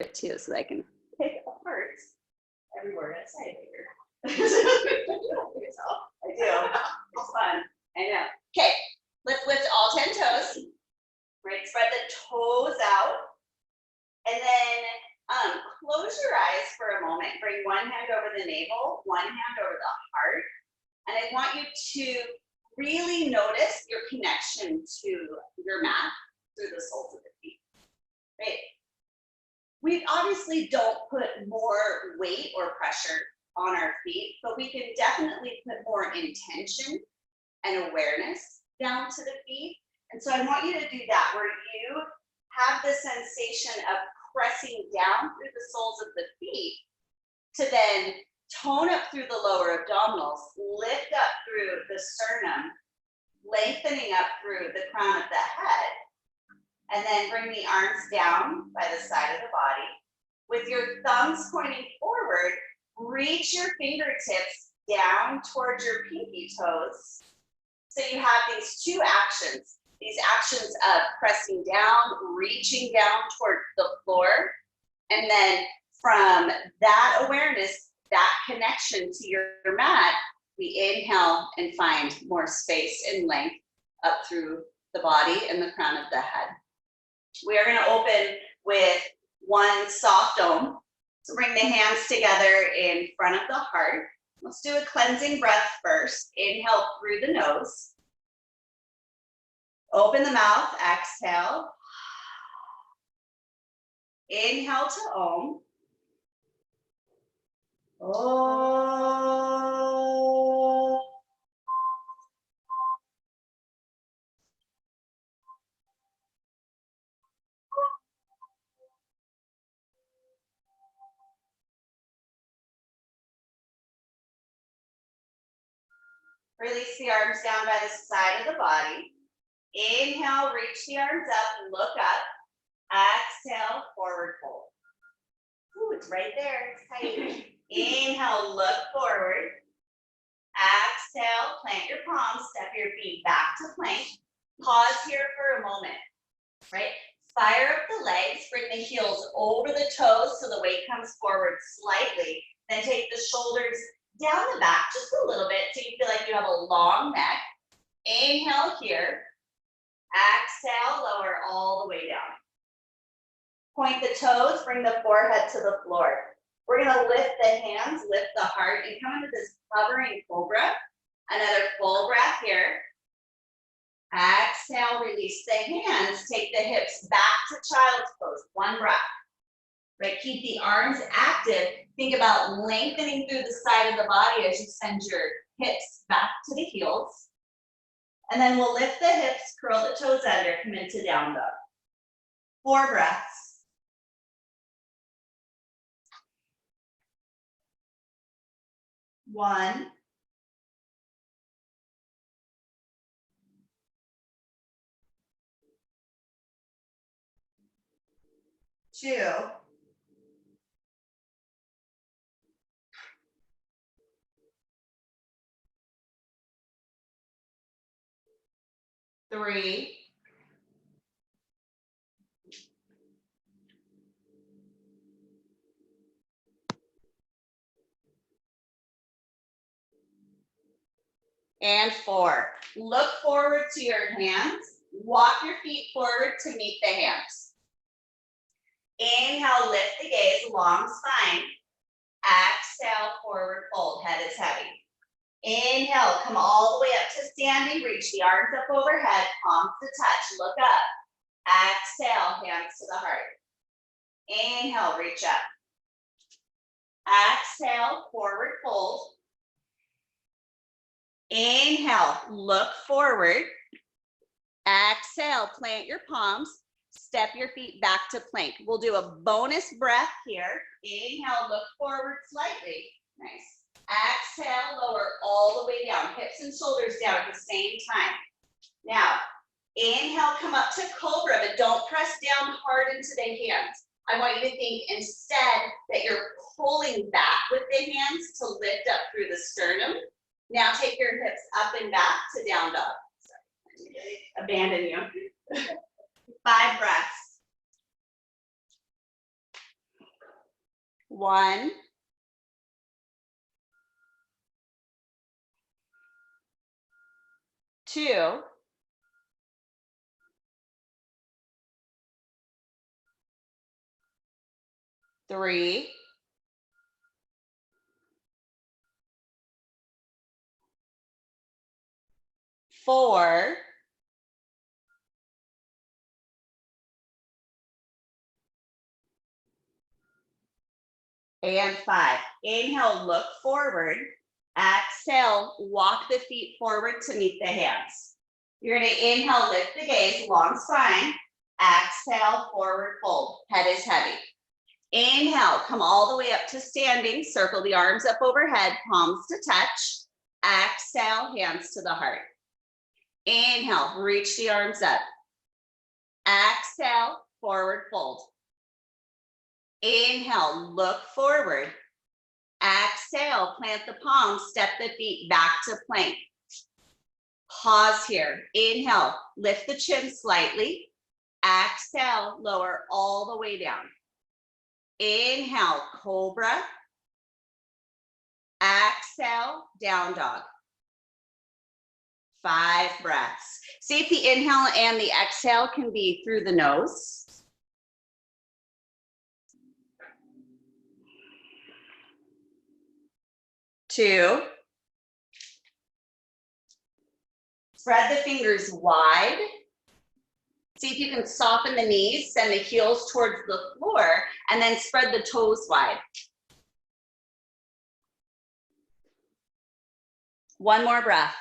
it too so that I can pick apart every word I say here. I do. It's fun. I know. Okay, let's lift all 10 toes. Right, spread the toes out. And then close your eyes for a moment. Bring one hand over the navel, one hand over the heart. And I want you to really notice your connection to your mat through the soles of the feet. Right? We obviously don't put more weight or pressure on our feet, but we can definitely put more intention and awareness down to the feet. And so I want you to do that, where you have the sensation of pressing down through the soles of the feet to then tone up through the lower abdominals, lift up through the sternum, lengthening up through the crown of the head, and then bring the arms down by the side of the body. With your thumbs pointing forward, reach your fingertips down towards your pinky toes. So you have these two actions. These actions of pressing down, reaching down toward the floor, and then from that awareness, that connection to your mat, we inhale and find more space and length up through the body and the crown of the head. We are going to open with one soft Om. So bring the hands together in front of the heart. Let's do a cleansing breath first. Inhale through the nose. Open the mouth, exhale. Inhale to Om. Om. Release the arms down by the side of the body. Inhale, reach the arms up, look up. Exhale, forward fold. Ooh, it's right there, it's tight. Inhale, look forward. Exhale, plant your palms, step your feet back to plank. Pause here for a moment, right? Fire up the legs, bring the heels over the toes so the weight comes forward slightly. Then take the shoulders down the back just a little bit so you feel like you have a long neck. Inhale here. Exhale, lower all the way down. Point the toes, bring the forehead to the floor. We're going to lift the hands, lift the heart, and come into this hovering cobra. Another full breath here. Exhale, release the hands. Take the hips back to child's pose. One breath. Right, keep the arms active. Think about lengthening through the side of the body as you send your hips back to the heels. And then we'll lift the hips, curl the toes under, come into down dog. 4 breaths. One. 2. 3. 4. Look forward to your hands. Walk your feet forward to meet the hands. Inhale, lift the gaze, long spine. Exhale, forward fold, head is heavy. Inhale, come all the way up to standing, reach the arms up overhead, palms to touch, look up. Exhale, hands to the heart. Inhale, reach up. Exhale, forward fold. Inhale, look forward. Exhale, plant your palms. Step your feet back to plank. We'll do a bonus breath here. Inhale, look forward slightly. Nice. Exhale, lower all the way down. Hips and shoulders down at the same time. Now, inhale, come up to cobra, but don't press down hard into the hands. I want you to think instead that you're pulling back with the hands to lift up through the sternum. Now take your hips up and back to down dog. Sorry, abandon you. 5 breaths. 1, 2, 3, 4, and 5. Inhale, look forward. Exhale, walk the feet forward to meet the hands. You're going to inhale, lift the gaze, long spine. Exhale, forward fold. Head is heavy. Inhale, come all the way up to standing. Circle the arms up overhead, palms to touch. Exhale, hands to the heart. Inhale, reach the arms up. Exhale, forward fold. Inhale, look forward. Exhale, plant the palms, step the feet back to plank. Pause here. Inhale, lift the chin slightly. Exhale, lower all the way down. Inhale, cobra. Exhale, down dog. 5 breaths. See if the inhale and the exhale can be through the nose. 2. Spread the fingers wide. See if you can soften the knees, send the heels towards the floor, and then spread the toes wide. 1 more breath.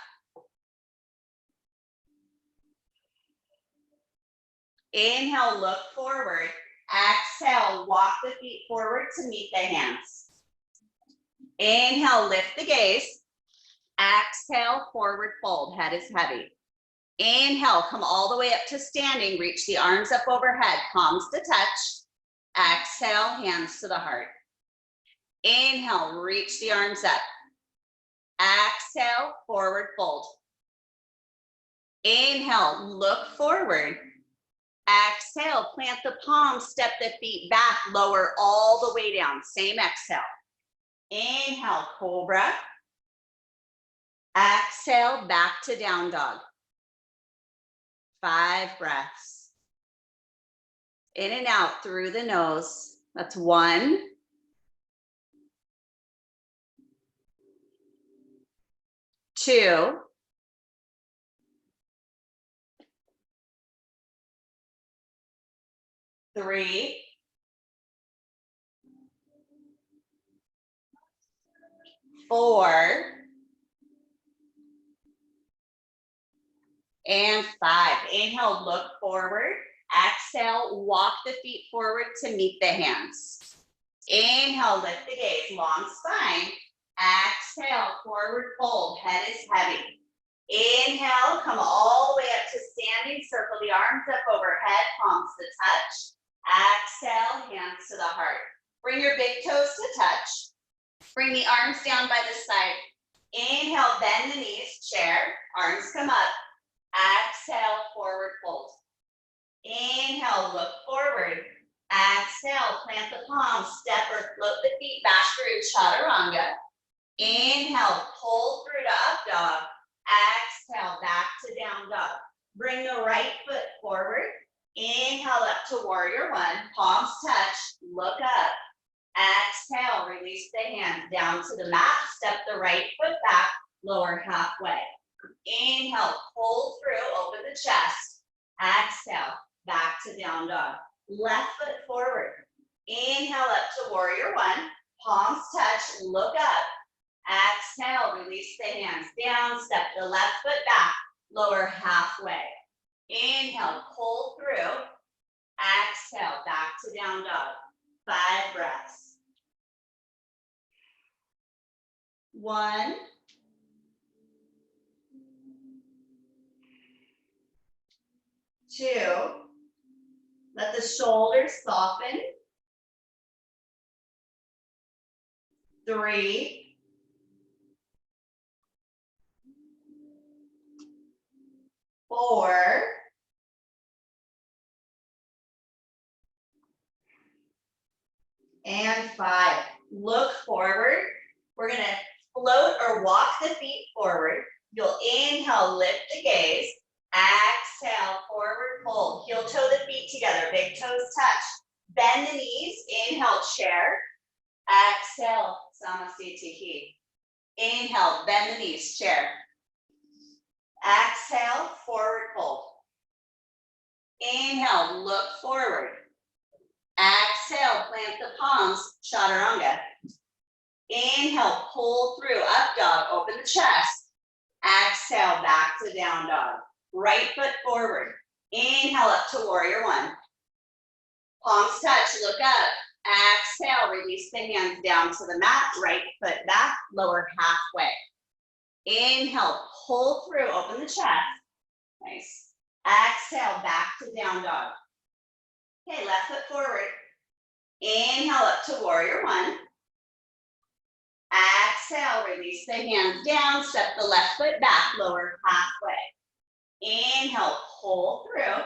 Inhale, look forward. Exhale, walk the feet forward to meet the hands. Inhale, lift the gaze. Exhale, forward fold. Head is heavy. Inhale, come all the way up to standing. Reach the arms up overhead, palms to touch. Exhale, hands to the heart. Inhale, reach the arms up. Exhale, forward fold. Inhale, look forward. Exhale, plant the palms, step the feet back, lower all the way down. Same exhale. Inhale, cobra. Exhale, back to down dog. 5 breaths. In and out through the nose. That's 1. 2. 3. 4. And 5. Inhale, look forward. Exhale, walk the feet forward to meet the hands. Inhale, lift the gaze, long spine. Exhale, forward fold, head is heavy. Inhale, come all the way up to standing, circle the arms up overhead, palms to touch. Exhale, hands to the heart. Bring your big toes to touch. Bring the arms down by the side. Inhale, bend the knees, chair, arms come up. Exhale, forward fold. Inhale, look forward. Exhale, plant the palms, step or float the feet back through chaturanga. Inhale, pull through to up dog. Exhale, back to down dog. Bring the right foot forward. Inhale up to warrior 1. Palms touch, look up. Exhale, release the hands down to the mat. Step the right foot back, lower halfway. Inhale, pull through, open the chest. Exhale, back to down dog. Left foot forward. Inhale up to warrior 1. Palms touch, look up. Exhale, release the hands down. Step the left foot back, lower halfway. Inhale, pull through. Exhale, back to down dog. 5 breaths. 1. 2. Let the shoulders soften. 3. 4. and 5. Look forward. We're gonna float or walk the feet forward. You'll inhale, lift the gaze. Exhale, forward fold. Heel toe the feet together, big toes touch. Bend the knees, inhale, chair. Exhale, Samasthiti. Inhale, bend the knees, chair. Exhale, forward fold. Inhale, look forward. Exhale, plant the palms, chaturanga. Inhale, pull through, up dog, open the chest. Exhale, back to down dog. Right foot forward. Inhale up to warrior 1. Palms touch, look up. Exhale, release the hands down to the mat, right foot back, lower halfway. Inhale, pull through, open the chest. Nice. Exhale, back to down dog. Okay, left foot forward. Inhale up to warrior 1. Exhale, release the hands down, step the left foot back, lower halfway. Inhale, pull through.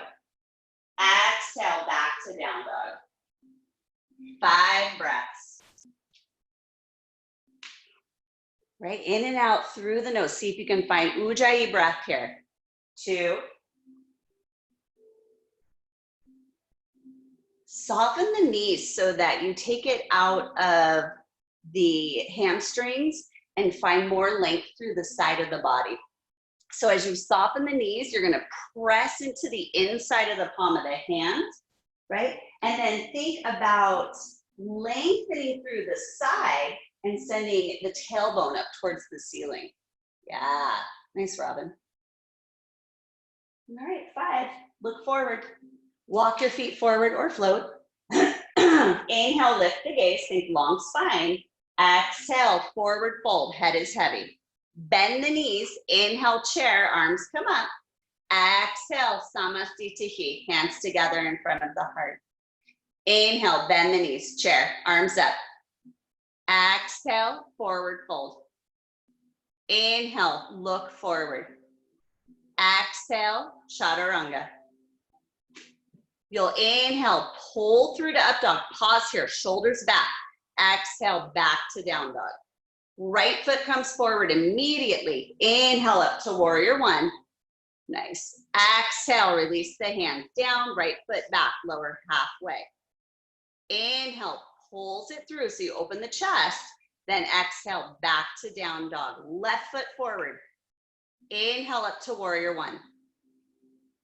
Exhale, back to down dog. 5 breaths. Right, in and out through the nose. See if you can find Ujjayi breath here. 2. Soften the knees so that you take it out of the hamstrings and find more length through the side of the body. So as you soften the knees, you're gonna press into the inside of the palm of the hand, right? And then think about lengthening through the side and sending the tailbone up towards the ceiling. Yeah, nice, Robin. All right, 5, look forward. Walk your feet forward or float. Inhale, lift the gaze, think long spine. Exhale, forward fold, head is heavy. Bend the knees, inhale, chair, arms come up. Exhale, Samasthiti, hands together in front of the heart. Inhale, bend the knees, chair, arms up. Exhale, forward fold. Inhale, look forward. Exhale, chaturanga. You'll inhale, pull through to up dog. Pause here, shoulders back. Exhale, back to down dog. Right foot comes forward immediately. Inhale up to warrior 1. Nice. Exhale, release the hands down, right foot back, lower halfway. Inhale, pulls it through so you open the chest. Then exhale, back to down dog. Left foot forward. Inhale up to warrior 1.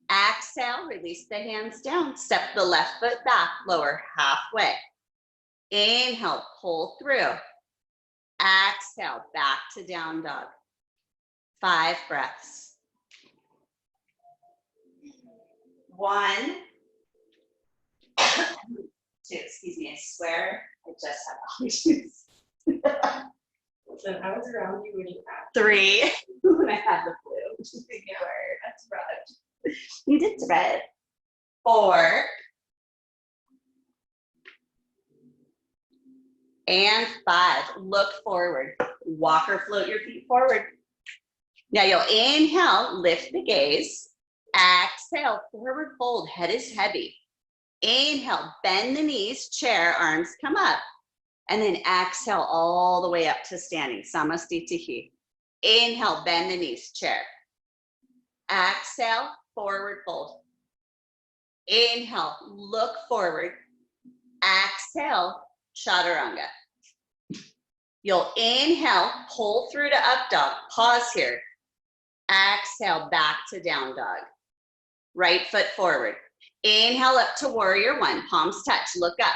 Exhale, release the hands down. Step the left foot back, lower halfway. Inhale, pull through. Exhale, back to down dog. 5 breaths. 1, 2, excuse me, I swear I just had allergies. So I was around you when you had 3, when I had the flu. That's rough. You did thread. 4. And 5. Look forward. Walk or float your feet forward. Now you'll inhale, lift the gaze. Exhale, forward fold, head is heavy. Inhale, bend the knees, chair, arms come up. And then exhale all the way up to standing, Samasthiti. Inhale, bend the knees, chair. Exhale, forward fold. Inhale, look forward. Exhale, chaturanga. You'll inhale, pull through to up dog. Pause here. Exhale, back to down dog. Right foot forward. Inhale up to warrior 1. Palms touch, look up.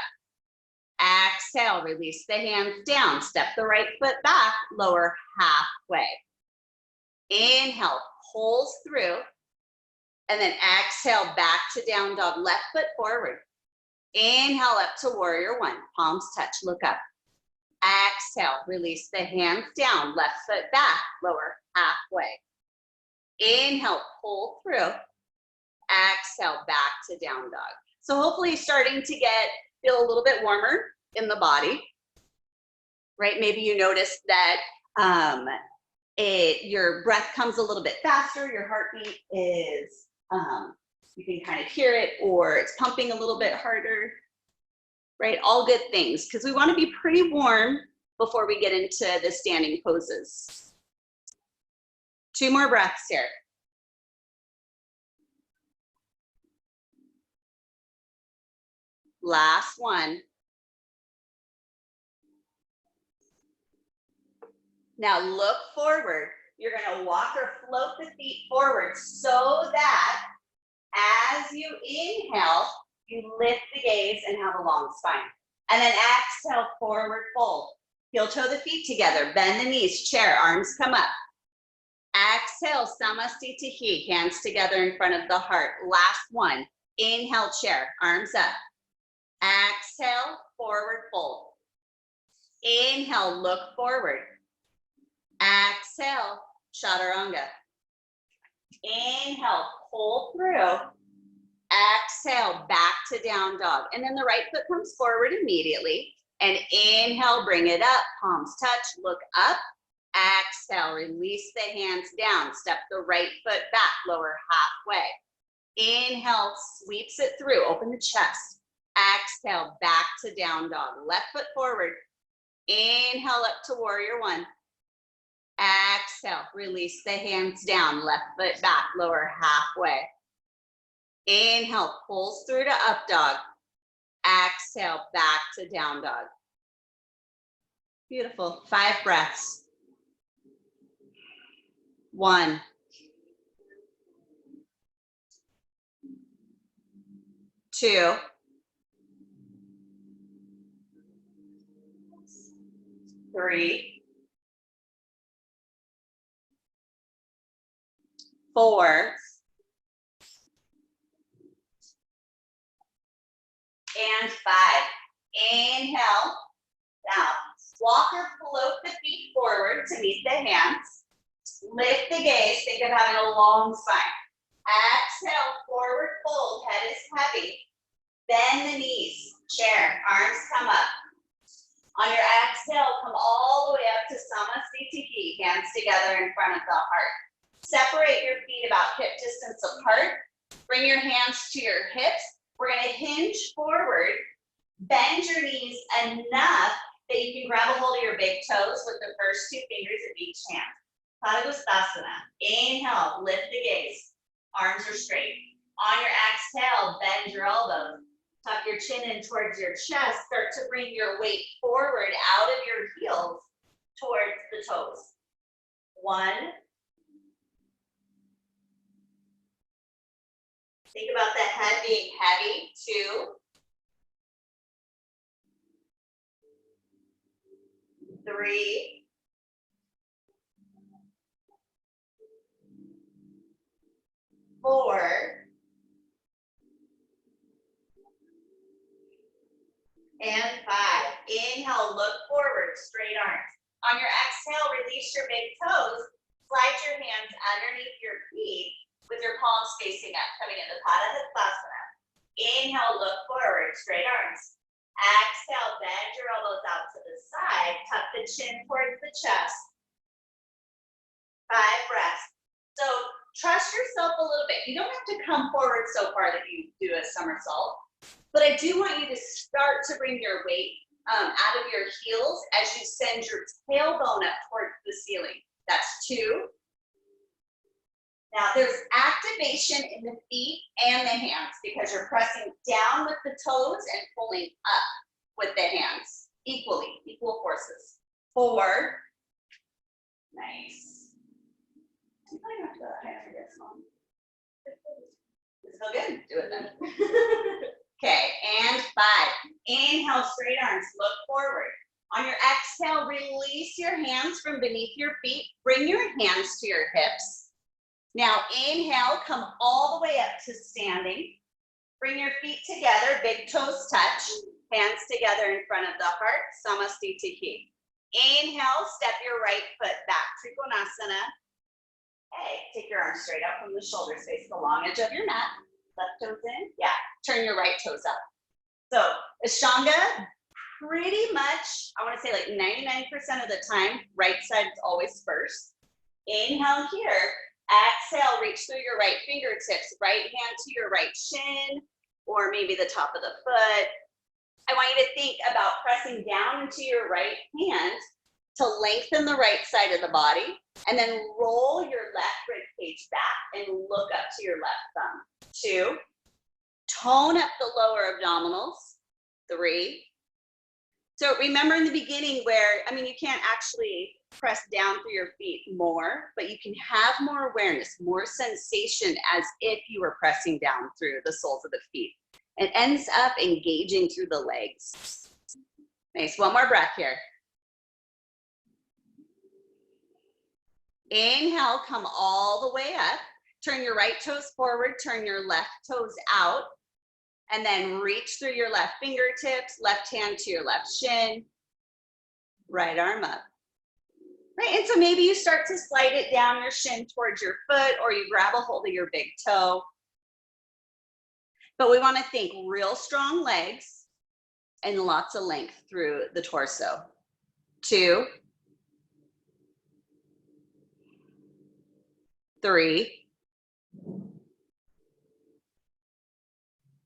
Exhale, release the hands down. Step the right foot back, lower halfway. Inhale, pulls through. And then exhale, back to down dog. Left foot forward. Inhale up to warrior 1. Palms touch, look up. Exhale, release the hands down. Left foot back, lower halfway. Inhale, pull through. Exhale, back to down dog. So hopefully starting to feel a little bit warmer in the body, right? Maybe you notice that your breath comes a little bit faster, your heartbeat is, you can kind of hear it, or it's pumping a little bit harder, right? All good things, because we want to be pretty warm before we get into the standing poses. 2 more breaths here. Last one. Now look forward. You're going to walk or float the feet forward so that as you inhale, you lift the gaze and have a long spine. And then exhale, forward fold. Heel toe the feet together, bend the knees, chair, arms come up. Exhale, Samasthiti, hands together in front of the heart. Last one. Inhale, chair, arms up. Exhale, forward fold. Inhale, look forward. Exhale, chaturanga. Inhale, pull through. Exhale, back to down dog. And then the right foot comes forward immediately. And inhale, bring it up, palms touch, look up. Exhale, release the hands down. Step the right foot back, lower halfway. Inhale, sweeps it through, open the chest. Exhale, back to down dog. Left foot forward. Inhale up to warrior one. Exhale, release the hands down, left foot back, lower halfway. Inhale, pulls through to up dog. Exhale, back to down dog. Beautiful. 5 breaths. 1. 2. 3. 4. And 5. Inhale. Now, walk or float the feet forward to meet the hands. Lift the gaze. Think of having a long spine. Exhale, forward fold. Head is heavy. Bend the knees. Chair. Arms come up. On your exhale, come all the way up to Samasthiti. Hands together in front of the heart. Separate your feet about hip distance apart. Bring your hands to your hips. We're going to hinge forward. Bend your knees enough that you can grab a hold of your big toes with the first 2 fingers of each hand. Padangusthasana. Inhale, lift the gaze. Arms are straight. On your exhale, bend your elbows. Tuck your chin in towards your chest. Start to bring your weight forward out of your heels towards the toes. 1. Think about the head being heavy. 2. 3. 4. And 5. Inhale, look forward, straight arms. On your exhale, release your big toes. Slide your hands underneath your feet with your palms facing up, coming into Padangusthasana. Inhale, look forward, straight arms. Exhale, bend your elbows out to the side. Tuck the chin towards the chest. 5 breaths. So trust yourself a little bit. You don't have to come forward so far that you do a somersault. But I do want you to start to bring your weight out of your heels as you send your tailbone up towards the ceiling. That's 2. Now there's activation in the feet and the hands because you're pressing down with the toes and pulling up with the hands equally, equal forces. 4. Nice. I'm going to have to higher this one. Does it feel good? Do it then. Okay, and 5. Inhale, straight arms, look forward. On your exhale, release your hands from beneath your feet. Bring your hands to your hips. Now inhale, come all the way up to standing. Bring your feet together, big toes touch. Hands together in front of the heart, Samasthiti. Inhale, step your right foot back, Trikonasana. Okay, take your arms straight up from the shoulders, face the long edge of your mat. Left toes in, yeah, turn your right toes up. So Ashtanga, pretty much, I want to say like 99% of the time, right side is always first. Inhale here, exhale, reach through your right fingertips, right hand to your right shin, or maybe the top of the foot. I want you to think about pressing down into your right hand to lengthen the right side of the body, and then roll your left rib cage back and look up to your left thumb. 2, tone up the lower abdominals. 3. So remember in the beginning where, I mean, you can't actually press down through your feet more, but you can have more awareness, more sensation as if you were pressing down through the soles of the feet. It ends up engaging through the legs. Nice, one more breath here. Inhale, come all the way up. Turn your right toes forward, turn your left toes out, and then reach through your left fingertips, left hand to your left shin, right arm up. Right, and so maybe you start to slide it down your shin towards your foot, or you grab a hold of your big toe. But we want to think real strong legs and lots of length through the torso. 2, 3.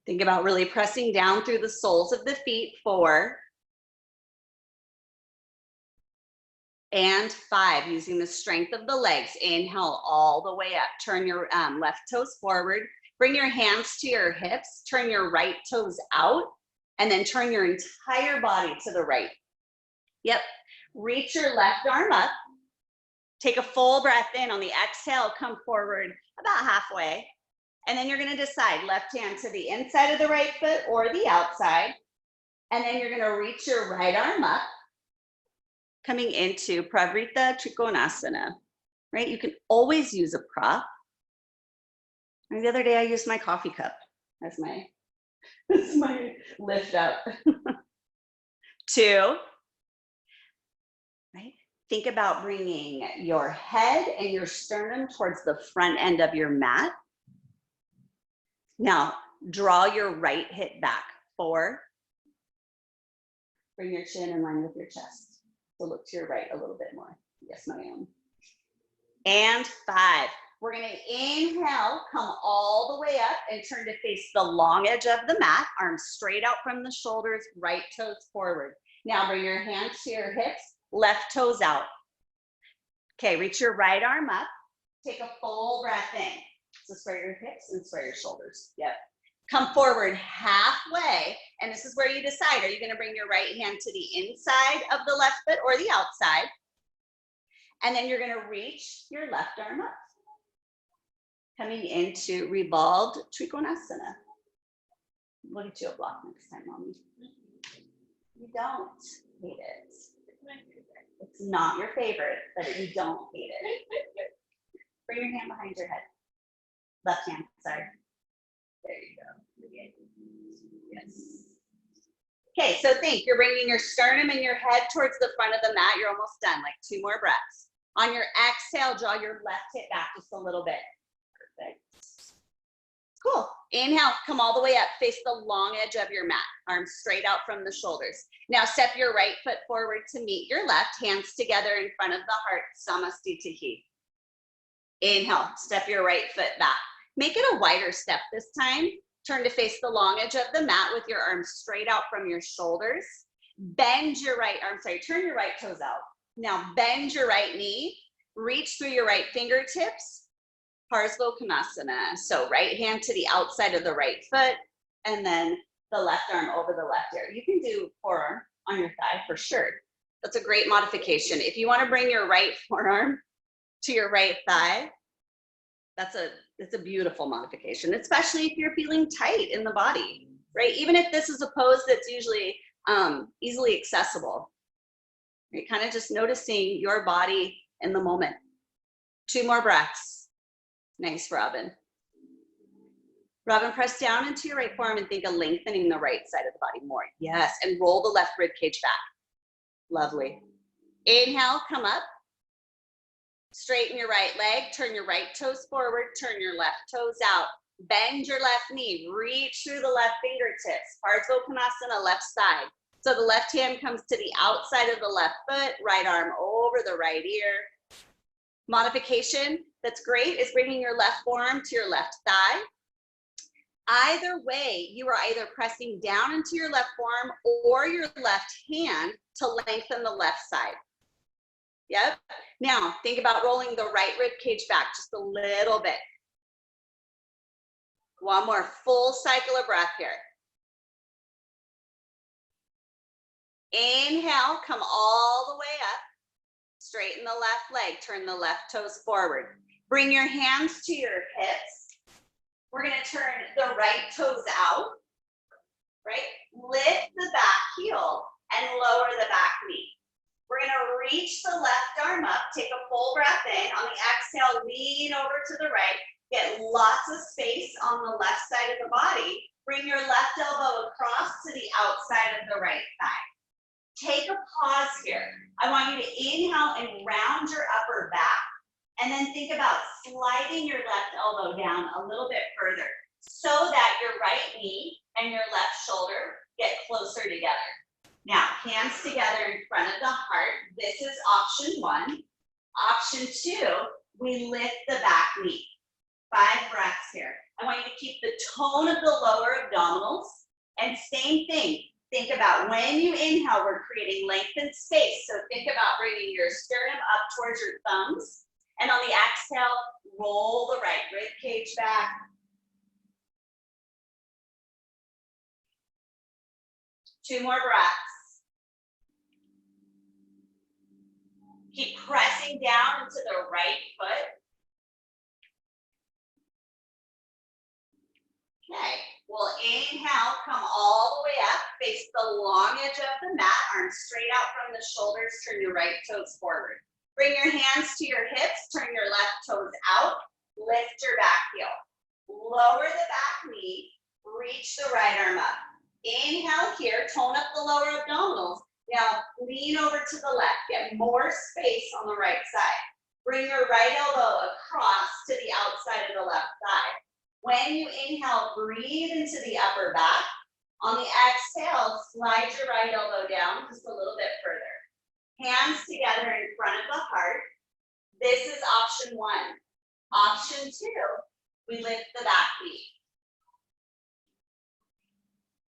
Think about really pressing down through the soles of the feet. 4. And 5, using the strength of the legs. Inhale all the way up. Turn your left toes forward. Bring your hands to your hips. Turn your right toes out. And then turn your entire body to the right. Yep. Reach your left arm up. Take a full breath in. On the exhale, come forward about halfway. And then you're going to decide left hand to the inside of the right foot or the outside. And then you're going to reach your right arm up, coming into Pravrita Trikonasana, right? You can always use a prop. And the other day I used my coffee cup as my lift up. 2, right? Think about bringing your head and your sternum towards the front end of your mat. Now, draw your right hip back. 4. Bring your chin in line with your chest. So look to your right a little bit more. Yes, ma'am. And 5. We're going to inhale, come all the way up and turn to face the long edge of the mat. Arms straight out from the shoulders, right toes forward. Now bring your hands to your hips, left toes out. Okay, reach your right arm up. Take a full breath in. So square your hips and square your shoulders. Yep. Come forward halfway, and this is where you decide, are you going to bring your right hand to the inside of the left foot or the outside? And then you're going to reach your left arm up. Coming into revolved Trikonasana. We'll get you a block next time, Mommy. You don't hate it. It's not your favorite, but you don't hate it. Bring your hand behind your head. Left hand, sorry. There you go. Yes. Okay, so think, you're bringing your sternum and your head towards the front of the mat. You're almost done, like 2 more breaths. On your exhale, draw your left hip back just a little bit. Perfect. Cool. Inhale, come all the way up, face the long edge of your mat, arms straight out from the shoulders. Now step your right foot forward to meet your left, hands together in front of the heart, Samastitihi. Inhale, step your right foot back. Make it a wider step this time. Turn to face the long edge of the mat with your arms straight out from your shoulders. Bend your right arm, turn your right toes out. Now bend your right knee, reach through your right fingertips, Parsvottanasana. So right hand to the outside of the right foot, and then the left arm over the left ear. You can do forearm on your thigh for sure. That's a great modification. If you want to bring your right forearm to your right thigh, it's a beautiful modification, especially if you're feeling tight in the body, right? Even if this is a pose that's usually easily accessible, right? Kind of just noticing your body in the moment. 2 more breaths. Nice, Robin. Robin, press down into your right forearm and think of lengthening the right side of the body more. Yes, and roll the left rib cage back. Lovely. Inhale, come up. Straighten your right leg, turn your right toes forward, turn your left toes out. Bend your left knee, reach through the left fingertips. Parsvottanasana, left side. So the left hand comes to the outside of the left foot, right arm over the right ear. Modification that's great is bringing your left forearm to your left thigh. Either way, you are either pressing down into your left forearm or your left hand to lengthen the left side. Yep. Now, think about rolling the right rib cage back just a little bit. One more full cycle of breath here. Inhale, come all the way up. Straighten the left leg, turn the left toes forward. Bring your hands to your hips. We're gonna turn the right toes out, right? Lift the back heel and lower the back knee. We're gonna reach the left arm up, take a full breath in. On the exhale, lean over to the right. Get lots of space on the left side of the body. Bring your left elbow across to the outside of the right thigh. Take a pause here. I want you to inhale and round your upper back, and then think about sliding your left elbow down a little bit further so that your right knee and your left shoulder get closer together. Now, hands together in front of the heart. This is option one. Option two, we lift the back knee. 5 breaths here. I want you to keep the tone of the lower abdominals, and same thing. Think about when you inhale, we're creating lengthened space. So think about bringing your sternum up towards your thumbs. And on the exhale, roll the right rib cage back. Two more breaths. Keep pressing down into the right foot. Okay, we'll inhale, come all the way up, face the long edge of the mat, arms straight out from the shoulders, turn your right toes forward. Bring your hands to your hips, turn your left toes out, lift your back heel. Lower the back knee, reach the right arm up. Inhale here, tone up the lower abdominals. Now lean over to the left, get more space on the right side. Bring your right elbow across to the outside of the left thigh. When you inhale, breathe into the upper back. On the exhale, slide your right elbow down just a little bit further. Hands together in front of the heart. This is option one. Option two, we lift the back knee.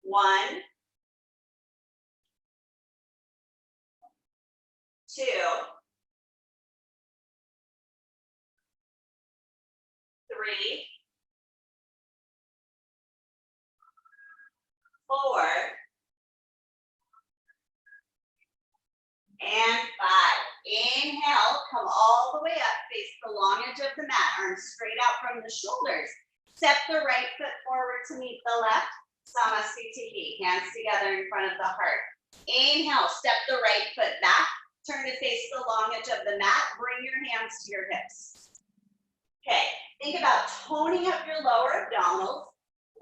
1, 2, 3, 4, and 5. Inhale, come all the way up, face the long edge of the mat, arms straight out from the shoulders. Step the right foot forward to meet the left. Samasthiti, hands together in front of the heart. Inhale, step the right foot back, turn to face the long edge of the mat, bring your hands to your hips. Okay, think about toning up your lower abdominals,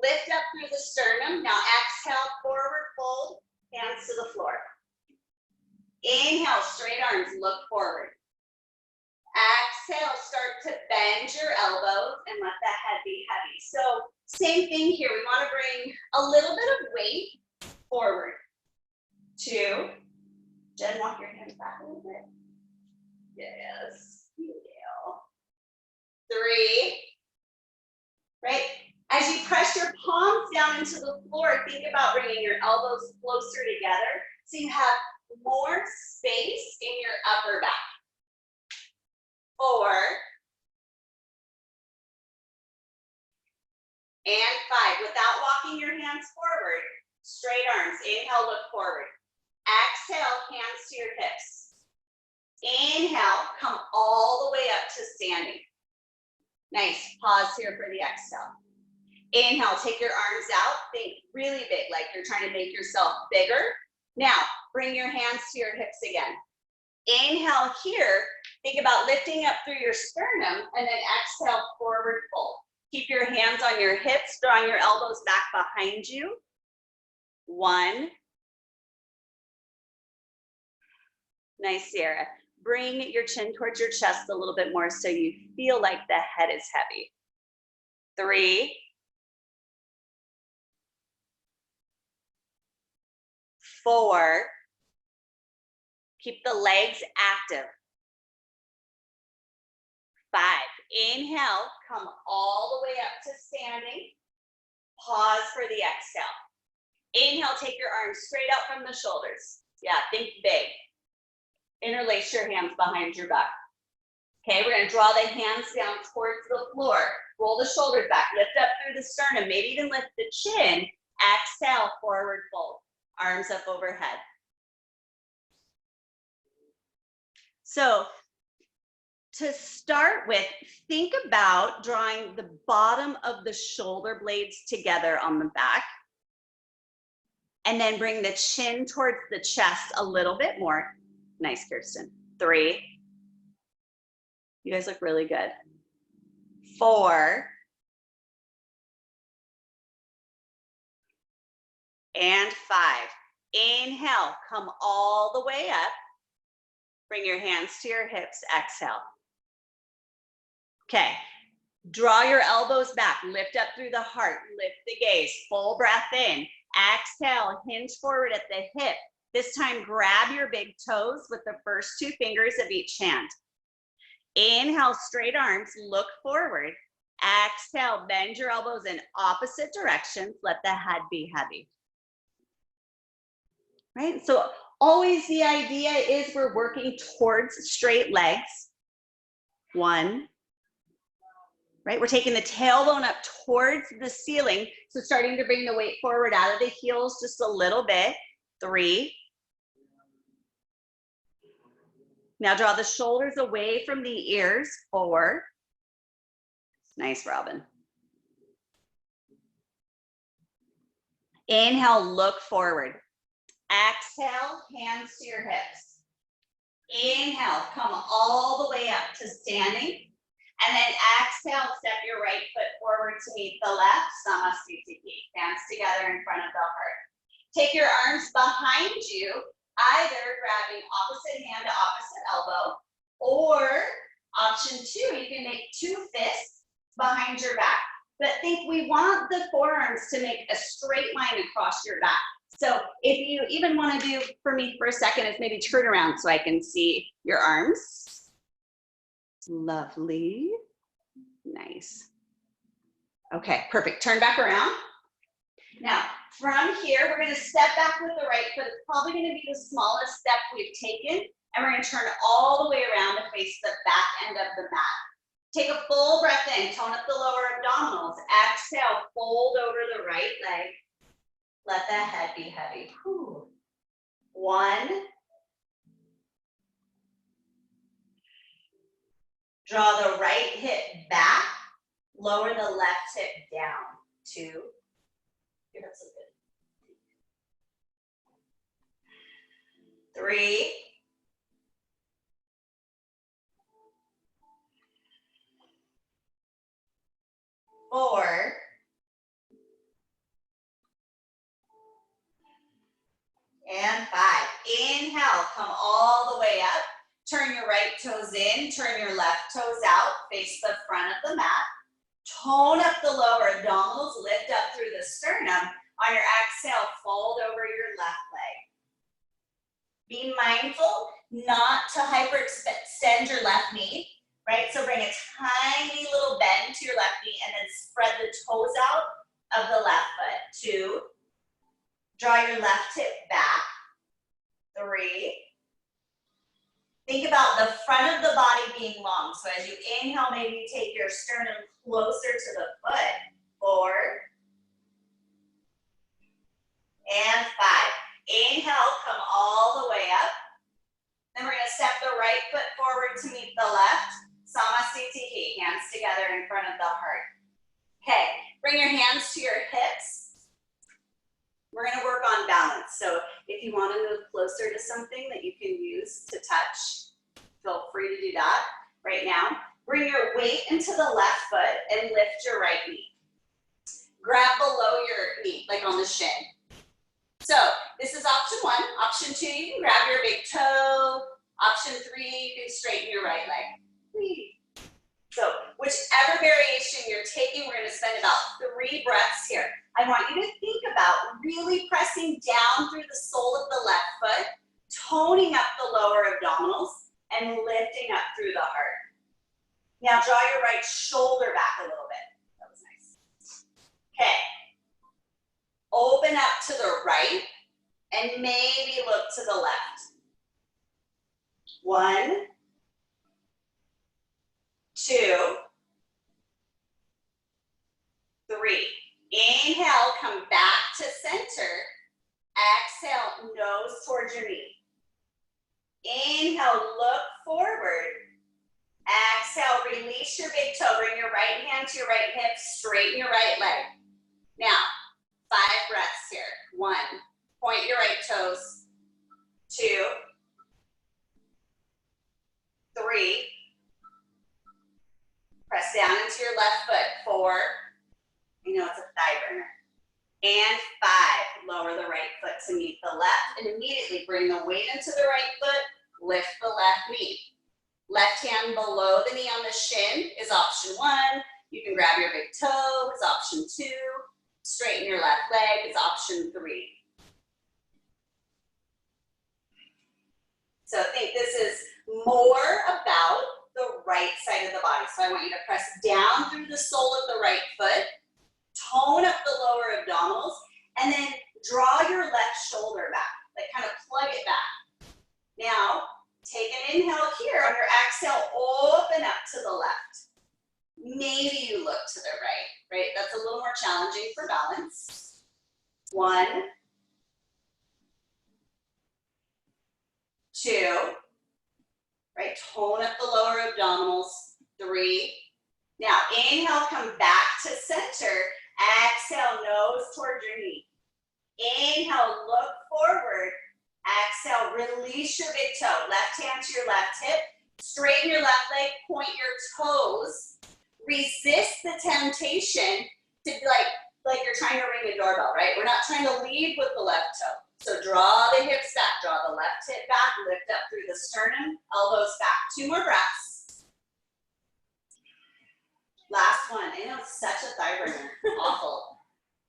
lift up through the sternum. Now exhale, forward fold, hands to the floor. Inhale, straight arms, look forward. Exhale, start to bend your elbows and let the head be heavy. So same thing here, we want to bring a little bit of weight forward. 2, Jen, walk your hands back a little bit. Yes, you do. 3, right? As you press your palms down into the floor, think about bringing your elbows closer together so you have more space in your upper back. 4, and 5. Without walking your hands forward, straight arms. Inhale, look forward. Exhale, hands to your hips. Inhale, come all the way up to standing. Nice. Pause here for the exhale. Inhale, take your arms out. Think really big, like you're trying to make yourself bigger. Now, bring your hands to your hips again. Inhale here. Think about lifting up through your sternum, and then exhale, forward fold. Keep your hands on your hips, drawing your elbows back behind you. 1. Nice, Sierra. Bring your chin towards your chest a little bit more so you feel like the head is heavy. 3. 4. Keep the legs active. 5. Inhale, come all the way up to standing. Pause for the exhale. Inhale, take your arms straight out from the shoulders. Yeah, think big. Interlace your hands behind your back. Okay, we're gonna draw the hands down towards the floor. Roll the shoulders back, lift up through the sternum, maybe even lift the chin. Exhale, forward fold. Arms up overhead. So to start with, think about drawing the bottom of the shoulder blades together on the back. And then bring the chin towards the chest a little bit more. Nice, Kirsten. 3. You guys look really good. 4. And 5. Inhale, come all the way up. Bring your hands to your hips, exhale. Okay, draw your elbows back, lift up through the heart, lift the gaze, full breath in. Exhale, hinge forward at the hip. This time, grab your big toes with the first 2 fingers of each hand. Inhale, straight arms, look forward. Exhale, bend your elbows in opposite directions. Let the head be heavy. Right? So always the idea is we're working towards straight legs. 1. Right? We're taking the tailbone up towards the ceiling. So starting to bring the weight forward out of the heels just a little bit. 3. Now draw the shoulders away from the ears. 4. Nice, Robin. Inhale, look forward. Exhale, hands to your hips. Inhale, come all the way up to standing. And then exhale, step your right foot forward to meet the left. Samasthiti. Hands together in front of the heart. Take your arms behind you, either grabbing opposite hand to opposite elbow, or option 2, you can make 2 fists behind your back. But think we want the forearms to make a straight line across your back. So if you even want to do for me for a second is maybe turn around so I can see your arms. Lovely. Nice. Okay, perfect. Turn back around. Now, from here, we're going to step back with the right foot. It's probably going to be the smallest step we've taken. And we're going to turn all the way around to face the back end of the mat. Take a full breath in. Tone up the lower abdominals. Exhale, fold over the right leg. Let the head be heavy. Whew. 1. Draw the right hip back. Lower the left hip down. 2. Your hips look good. 3. 4. And 5. Inhale, come all the way up. Turn your right toes in, turn your left toes out, face the front of the mat. Tone up the lower abdominals, lift up through the sternum. On your exhale, fold over your left leg. Be mindful not to hyperextend your left knee, right? So bring a tiny little bend to your left knee and then spread the toes out of the left foot. 2. Draw your left hip back. 3. Think about the front of the body being long. So as you inhale, maybe you take your sternum closer to the foot. 4. And 5. Inhale, come all the way up. Then we're going to step the right foot forward to meet the left. Samasthiti, hands together in front of the heart. Okay, bring your hands to your hips. We're going to work on balance. So if you want to move closer to something that you can use to touch, feel free to do that right now. Bring your weight into the left foot and lift your right knee. Grab below your knee, like on the shin. So this is option 1. Option 2, you can grab your big toe. Option 3, you can straighten your right leg. So whichever variation you're taking, we're going to spend about 3 breaths here. I want you to think about really pressing down through the sole of the left foot, toning up the lower abdominals, and lifting up through the heart. Now draw your right shoulder back a little bit. That was nice. Okay, Open up to the right and maybe look to the left. 1, 2, 3. Inhale, come back to center. Exhale, nose towards your knee. Inhale, look forward. Exhale, release your big toe. Bring your right hand to your right hip, straighten your right leg. Now, 5 breaths here. 1, point your right toes. 2, 3, press down into your left foot. 4, you know it's a thigh burner. And 5, lower the right foot to meet the left, and immediately bring the weight into the right foot, lift the left knee. Left hand below the knee on the shin is option 1. You can grab your big toe, is option 2. Straighten your left leg is option 3. So I think this is more about the right side of the body. So I want you to press down through the sole of the right foot, tone up the lower abdominals, and then draw your left shoulder back, like kind of plug it back. Now, take an inhale here. On your exhale, open up to the left. Maybe you look to the right? That's a little more challenging for balance. 1, 2, right? Tone up the lower abdominals. 3. Now, inhale, come back to center. Exhale, nose towards your knee. Inhale, look forward. Exhale, release your big toe. Left hand to your left hip. Straighten your left leg, point your toes. Resist the temptation to be like you're trying to ring a doorbell, right? We're not trying to lead with the left toe. So draw the hips back, draw the left hip back, lift up through the sternum, elbows back. 2 more breaths. Last one. I know it's such a thigh burner. Awful.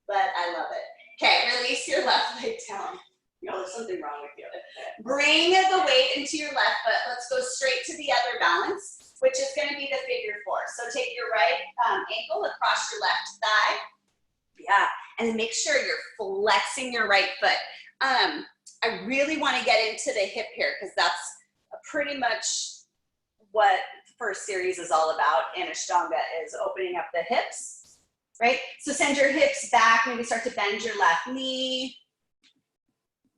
But I love it. Okay, release your left leg down. You know, there's something wrong with you. Bring the weight into your left foot. Let's go straight to the other balance, which is going to be the figure 4. So take your right ankle across your left thigh. Yeah, and then make sure you're flexing your right foot. I really want to get into the hip here because that's pretty much what the first series is all about in Ashtanga, is opening up the hips, right? So send your hips back, maybe start to bend your left knee.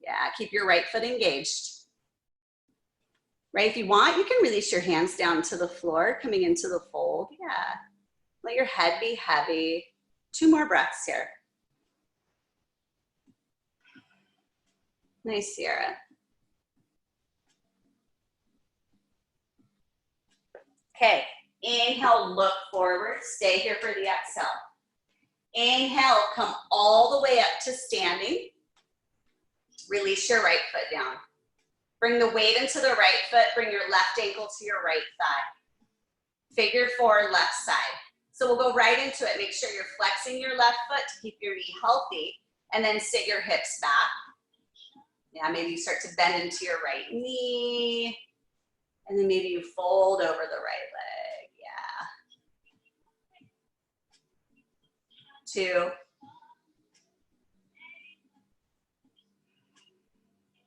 Yeah, keep your right foot engaged. Right, if you want, you can release your hands down to the floor, coming into the fold. Yeah, let your head be heavy. 2 more breaths here. Nice, Sierra. Okay, inhale, look forward. Stay here for the exhale. Inhale, come all the way up to standing. Release your right foot down. Bring the weight into the right foot. Bring your left ankle to your right thigh. Figure 4, left side. So we'll go right into it. Make sure you're flexing your left foot to keep your knee healthy, and then sit your hips back. Yeah, maybe you start to bend into your right knee, and then maybe you fold over the right leg. Yeah. 2,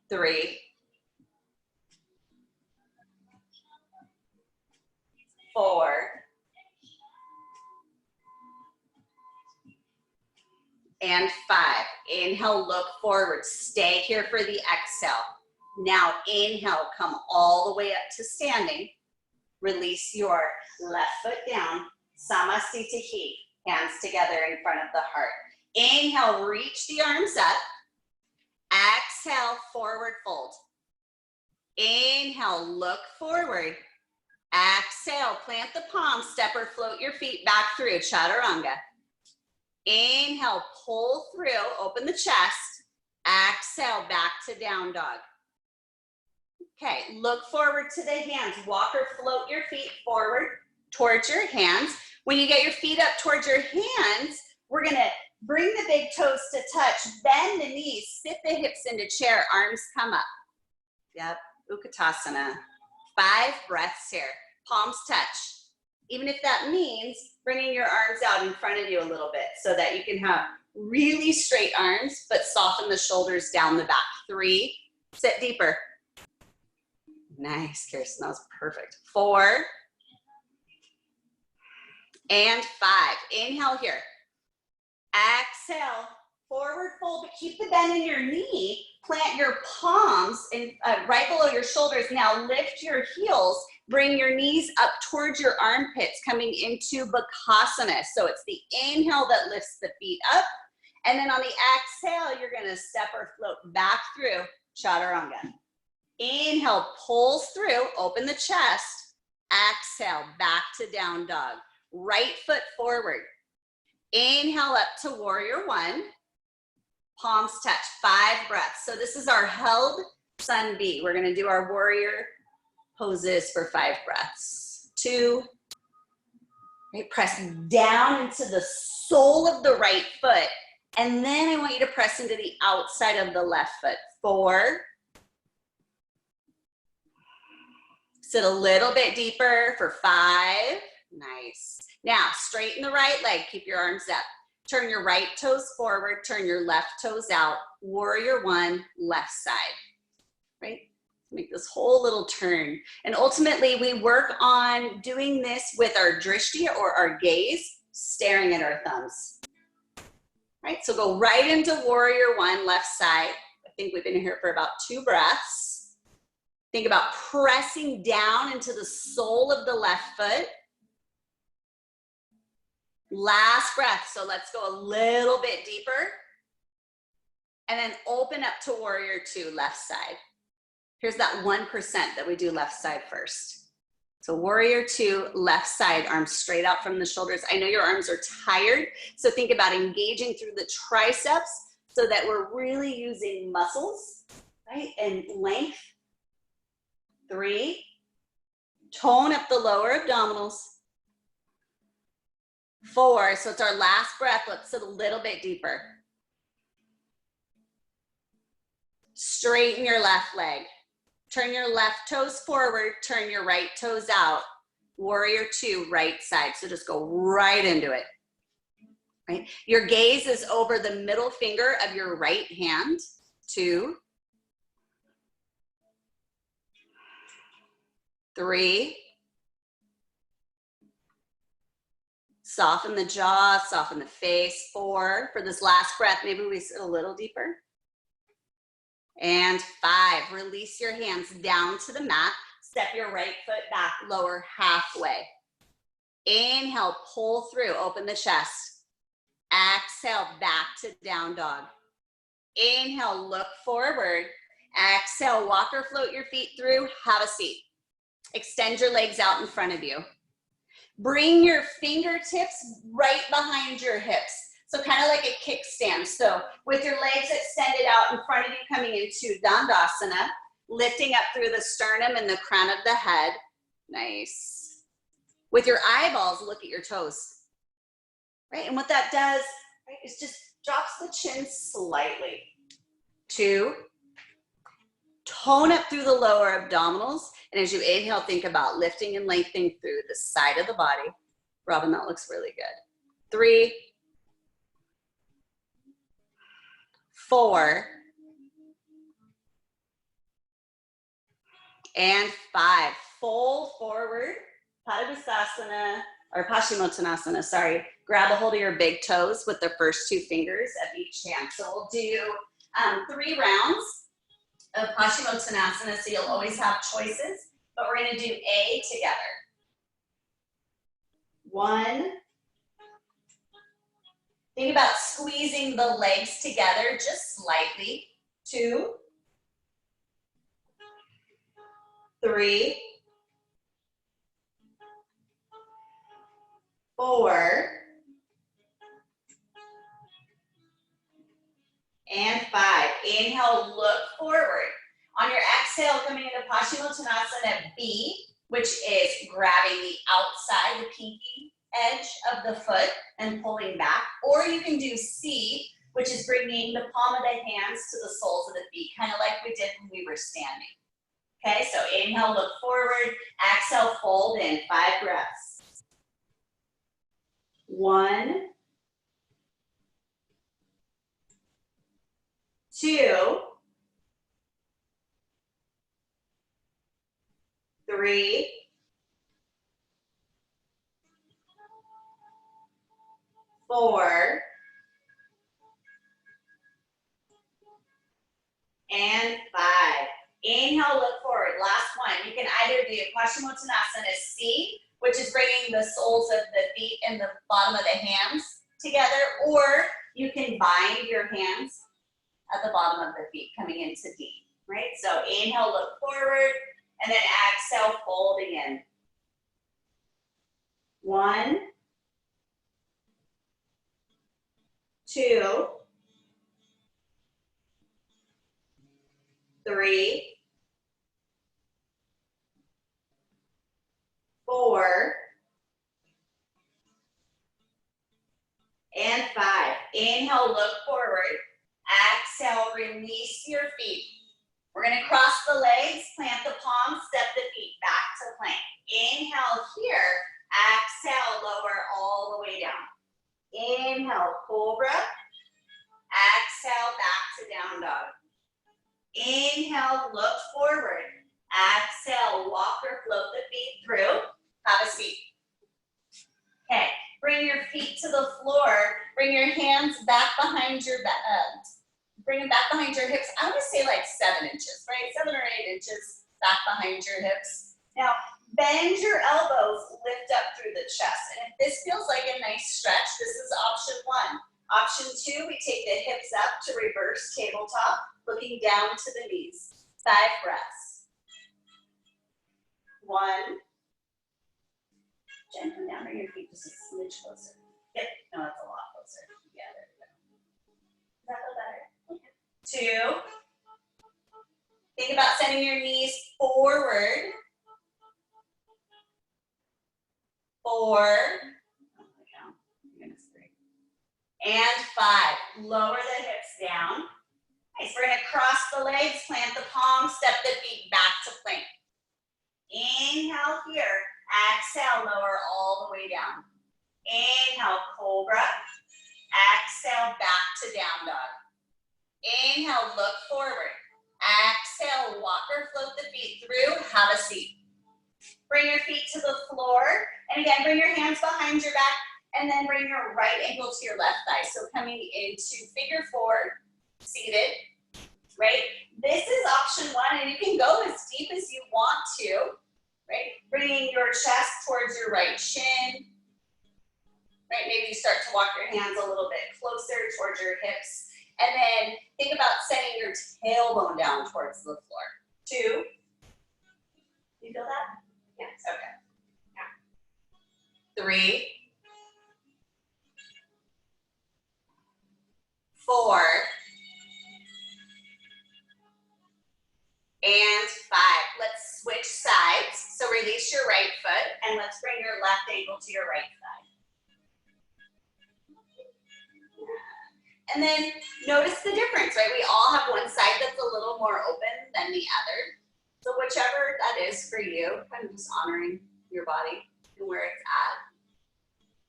3, 4, and 5. Inhale, look forward. Stay here for the exhale. Now inhale, come all the way up to standing. Release your left foot down. Samasthiti, hands together in front of the heart. Inhale, reach the arms up. Exhale, forward fold. Inhale, look forward. Exhale, plant the palms, step or float your feet back through, chaturanga. Inhale, pull through, open the chest. Exhale, back to down dog. Okay, look forward to the hands. Walk or float your feet forward towards your hands. When you get your feet up towards your hands, we're gonna bring the big toes to touch, bend the knees, sit the hips into chair, arms come up. Yep, Utkatasana. 5 breaths here, palms touch. Even if that means bringing your arms out in front of you a little bit so that you can have Really straight arms, but soften the shoulders down the back. 3, sit deeper. Nice, Kirsten, that was perfect. 4, and 5. Inhale here. Exhale, forward fold, but keep the bend in your knee. Plant your palms in, right below your shoulders. Now lift your heels. Bring your knees up towards your armpits, coming into Bakasana. So it's the inhale that lifts the feet up. And then on the exhale, you're gonna step or float back through Chaturanga. Inhale, pulls through, open the chest. Exhale, back to down dog. Right foot forward. Inhale up to warrior 1. Palms touch, 5 breaths. So this is our held sun B. We're gonna do our warrior poses for 5 breaths. 2, right, press down into the sole of the right foot. And then I want you to press into the outside of the left foot. 4. Sit a little bit deeper for 5. Nice. Now, straighten the right leg. Keep your arms up. Turn your right toes forward. Turn your left toes out. Warrior 1, left side. Right? Make this whole little turn. And ultimately, we work on doing this with our drishti or our gaze, staring at our thumbs. Right? So go right into warrior 1, left side. I think we've been here for about 2 breaths. Think about pressing down into the sole of the left foot. Last breath. So let's go a little bit deeper. And then open up to warrior 2, left side. Here's that 1% that we do left side first. So warrior 2, left side, arms straight out from the shoulders. I know your arms are tired, so think about engaging through the triceps so that we're really using muscles, right, and length. 3, tone up the lower abdominals. 4, so it's our last breath. Let's sit a little bit deeper. Straighten your left leg. Turn your left toes forward, turn your right toes out. Warrior 2, right side. So just go right into it. Right? Your gaze is over the middle finger of your right hand. 2, 3. Soften the jaw, soften the face. 4. For this last breath, maybe we sit a little deeper. And 5, release your hands down to the mat. Step your right foot back, lower halfway. Inhale, pull through, open the chest. Exhale, back to down dog. Inhale, look forward. Exhale, walk or float your feet through, have a seat. Extend your legs out in front of you. Bring your fingertips right behind your hips. So kind of like a kickstand. So with your legs extended out in front of you, coming into Dandasana, lifting up through the sternum and the crown of the head. Nice. With your eyeballs, look at your toes. Right, and what that does, right, is just drops the chin slightly. 2, tone up through the lower abdominals. And as you inhale, think about lifting and lengthening through the side of the body. Robin, that looks really good. 3, 4, and 5. Fold forward, Padangusthasana, or Paschimottanasana, sorry. Grab a hold of your big toes with the first 2 fingers of each hand. So we'll do 3 rounds of Paschimottanasana, so you'll always have choices, but we're gonna do A together. 1. Think about squeezing the legs together just slightly. 2, 3, 4, and 5. Inhale, look forward. On your exhale, coming into Paschimottanasana B, which is grabbing the outside, the pinky edge of the foot and pulling back. Or you can do C, which is bringing the palm of the hands to the soles of the feet, kind of like we did when we were standing. Okay, so inhale, look forward. Exhale, fold in. 5 breaths. 1, 2, 3, 4, and 5. Inhale, look forward. Last one. You can either do Paschimottanasana C, which is bringing the soles of the feet and the bottom of the hands together, or you can bind your hands at the bottom of the feet coming into D, right? So inhale, look forward, and then exhale, fold again. 1, 2, 3, 4, and 5. Inhale, look forward. Exhale, release your feet. We're gonna cross the legs, plant the palms, step the feet back to plank. Inhale here, exhale, lower all the way down. Inhale, cobra. Exhale, back to down dog. Inhale, look forward. Exhale, walk or float the feet through. Have a seat. Okay, bring your feet to the floor. Bring your hands back behind your bring them back behind your hips. I would say like 7 inches, right? 7 or 8 inches back behind your hips. Now, bend your elbows, lift up through the chest. And if this feels like a nice stretch, this is option 1. Option 2, we take the hips up to reverse tabletop, looking down to the knees. 5 breaths. 1. Jen, come down, bring your feet just a smidge closer. Yep, no, it's a lot closer. Yeah, there we go. Does that feel better? 2. Think about sending your knees forward. 4. And 5. Lower the hips down. Nice. We're going to cross the legs, plant the palms, step the feet back to plank. Inhale here. Exhale, lower all the way down. Inhale, cobra. Exhale, back to down dog. Inhale, look forward. Exhale, walk or float the feet through. Have a seat. Bring your feet to the floor. And again, bring your hands behind your back. And then bring your right ankle to your left thigh. So coming into figure 4, seated, right? This is option 1, and you can go as deep as you want to, right? Bringing your chest towards your right shin, right? Maybe you start to walk your hands a little bit closer towards your hips. And then think about setting your tailbone down towards the floor. 2. You feel that? Yes, okay. Yeah. 3. 4. And 5. Let's switch sides. So release your right foot and let's bring your left ankle to your right thigh. And then notice the difference, right? We all have one side that's a little more open than the other. So whichever that is for you, kind of just honoring your body and where it's at.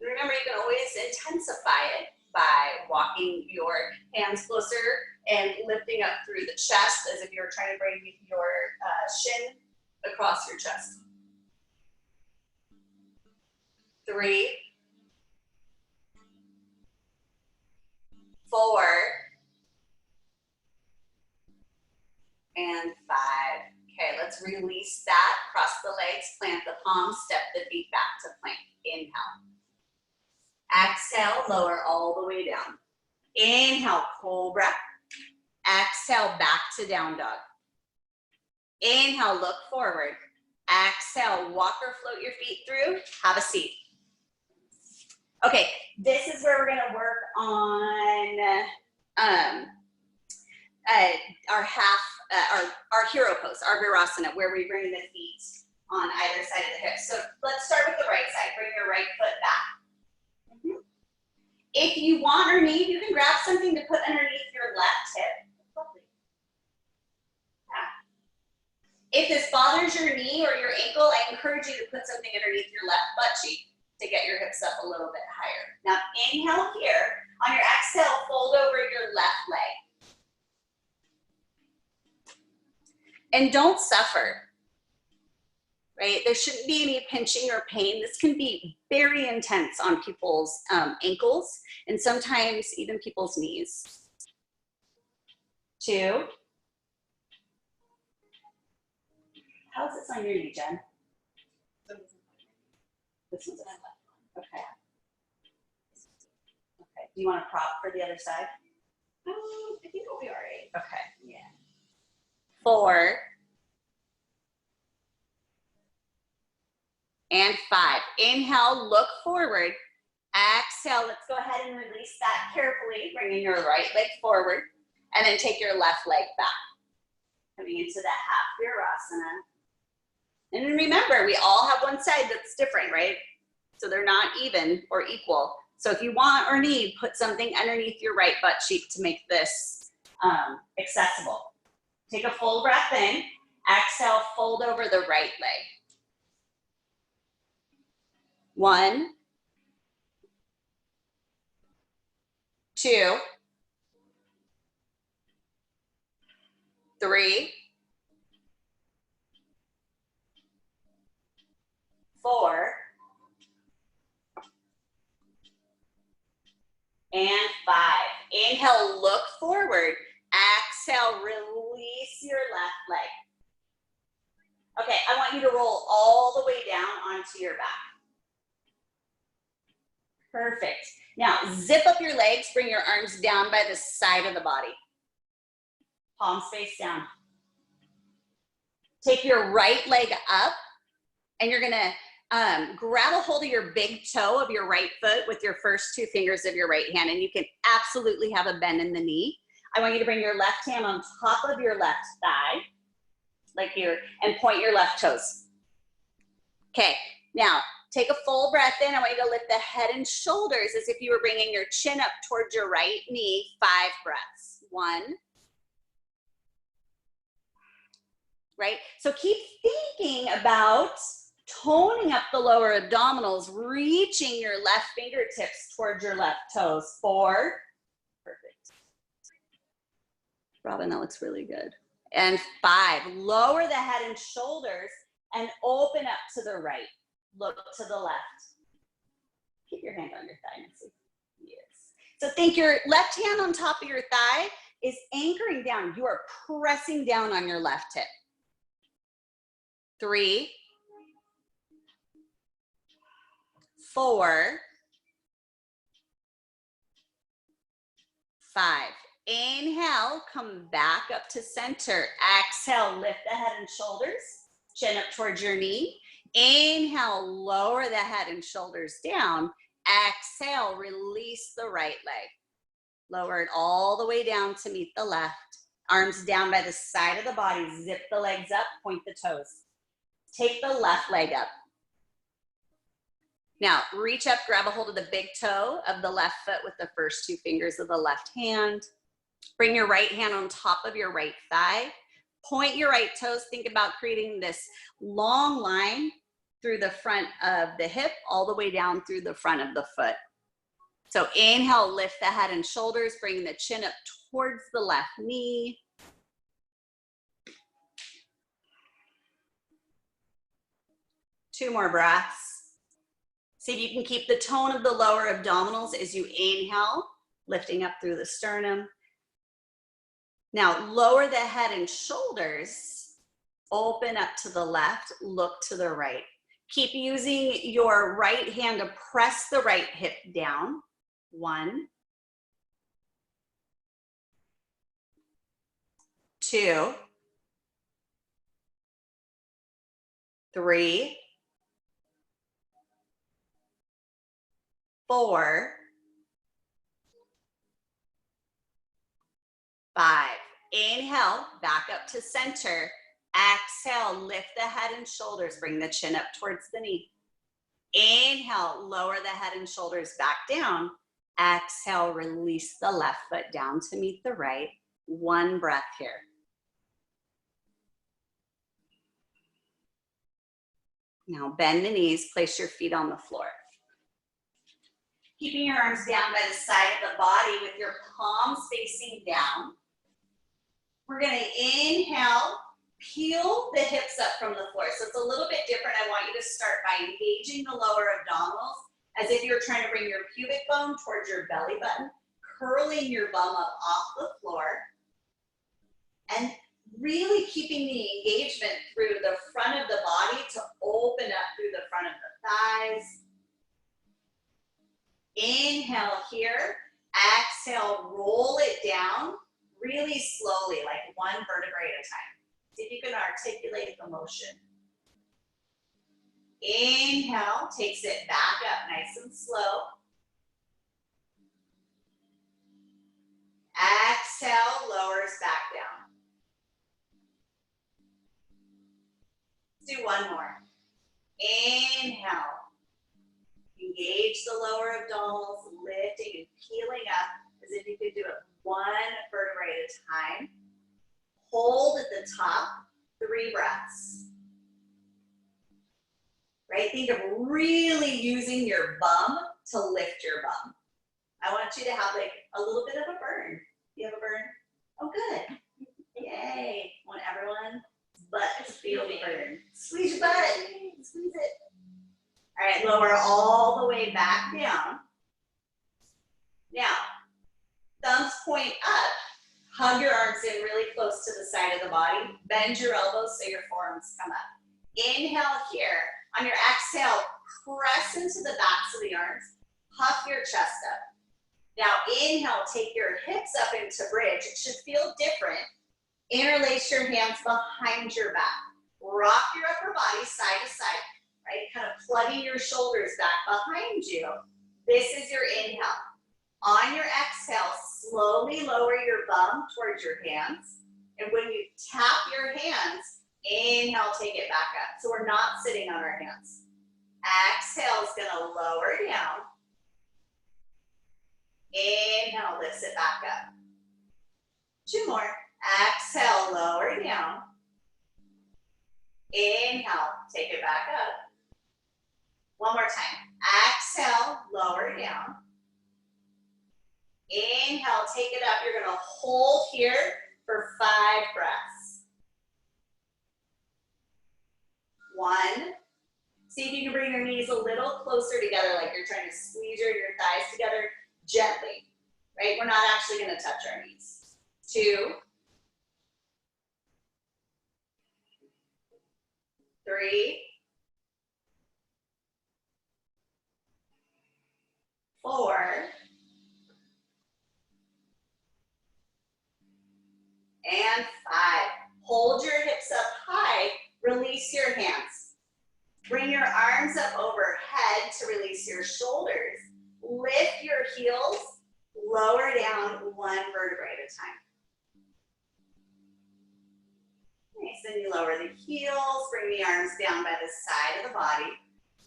And remember, you can always intensify it by walking your hands closer and lifting up through the chest as if you're trying to bring your shin across your chest. 3, 4, and 5. Okay, let's release that. Cross the legs, plant the palms, step the feet back to plank. Inhale. Exhale, lower all the way down. Inhale, cobra. Exhale, back to down dog. Inhale, look forward. Exhale, walk or float your feet through. Have a seat. Okay, this is where we're gonna work on our hero pose, our virasana, where we bring the feet on either side of the hips. So let's start with the right side. Bring your right foot back. If you want or need, you can grab something to put underneath your left hip. If this bothers your knee or your ankle, I encourage you to put something underneath your left butt cheek to get your hips up a little bit higher. Now inhale here. On your exhale, fold over your left leg. And don't suffer, right? There shouldn't be any pinching or pain. This can be very intense on people's ankles and sometimes even people's knees. 2. How's this on your knee, Jen? This one's on my left one. Okay. Okay. Do you want a prop for the other side? I think we'll be all right. Okay. Yeah. 4. And 5. Inhale, look forward. Exhale, let's go ahead and release that carefully, bringing your right leg forward, and then take your left leg back. Coming into that half Virasana. And remember, we all have one side that's different, right? So they're not even or equal. So if you want or need, put something underneath your right butt cheek to make this accessible. Take a full breath in. Exhale, fold over the right leg. 1, 2, 3, 4, and 5. Inhale, look forward. Exhale, release your left leg. Okay, I want you to roll all the way down onto your back. Perfect. Now, zip up your legs, bring your arms down by the side of the body. Palms face down. Take your right leg up, and you're gonna grab a hold of your big toe of your right foot with your first 2 fingers of your right hand, and you can absolutely have a bend in the knee. I want you to bring your left hand on top of your left thigh, like here, and point your left toes. Okay, now take a full breath in. I want you to lift the head and shoulders as if you were bringing your chin up towards your right knee. 5 breaths. 1. Right? So keep thinking about toning up the lower abdominals, reaching your left fingertips towards your left toes. 4. Perfect. Robin, that looks really good. And 5. Lower the head and shoulders and open up to the right. Look to the left. Keep your hand on your thigh, Nancy. Yes. So think your left hand on top of your thigh is anchoring down. You are pressing down on your left hip. 3, 4, 5. Inhale, come back up to center. Exhale, lift the head and shoulders, chin up towards your knee. Inhale, lower the head and shoulders down. Exhale, release the right leg. Lower it all the way down to meet the left. Arms down by the side of the body. Zip the legs up, point the toes. Take the left leg up. Now, reach up, grab a hold of the big toe of the left foot with the first 2 fingers of the left hand. Bring your right hand on top of your right thigh. Point your right toes. Think about creating this long line through the front of the hip, all the way down through the front of the foot. So inhale, lift the head and shoulders, bring the chin up towards the left knee. Two more breaths. See if you can keep the tone of the lower abdominals as you inhale, lifting up through the sternum. Now lower the head and shoulders, open up to the left, look to the right. Keep using your right hand to press the right hip down. 1, 2, 3, 4, 5. Inhale, back up to center. Exhale, lift the head and shoulders, bring the chin up towards the knee. Inhale, lower the head and shoulders back down. Exhale, release the left foot down to meet the right. 1 breath here. Now bend the knees, place your feet on the floor. Keeping your arms down by the side of the body with your palms facing down. We're gonna inhale, Peel the hips up from the floor. So it's a little bit different. I want you to start by engaging the lower abdominals as if you're trying to bring your pubic bone towards your belly button, curling your bum up off the floor, and really keeping the engagement through the front of the body to open up through the front of the thighs. Inhale here. Exhale, roll it down really slowly, like one vertebrae at a time. See if you can articulate the motion. Inhale, takes it back up nice and slow. Exhale, lowers back down. Let's do one more. Inhale. Engage the lower abdominals, lifting and peeling up as if you could do it one vertebrae at a time. Hold at the top, 3 breaths. Right? Think of really using your bum to lift your bum. I want you to have like a little bit of a burn. You have a burn? Oh, good. Yay. Want everyone's butt to feel the burn. Squeeze your butt. Squeeze it. All right, lower all the way back down. Now, thumbs point up. Hug your arms in really close to the side of the body. Bend your elbows so your forearms come up. Inhale here. On your exhale, press into the backs of the arms. Puff your chest up. Now inhale, take your hips up into bridge. It should feel different. Interlace your hands behind your back. Rock your upper body side to side, right? Kind of plugging your shoulders back behind you. This is your inhale. On your exhale, slowly lower your bum towards your hands. And when you tap your hands, inhale, take it back up. So we're not sitting on our hands. Exhale is gonna lower down. Inhale, lifts it back up. 2 more. Exhale, lower down. Inhale, take it back up. 1 more time. Exhale, lower down. Inhale, take it up. You're gonna hold here for 5 breaths. 1. See if you can bring your knees a little closer together, like you're trying to squeeze your thighs together gently, right? We're not actually gonna touch our knees. 2. 3. 4. And 5. Hold your hips up high, release your hands. Bring your arms up overhead to release your shoulders. Lift your heels, lower down 1 vertebrae at a time. Nice, then you lower the heels, bring the arms down by the side of the body.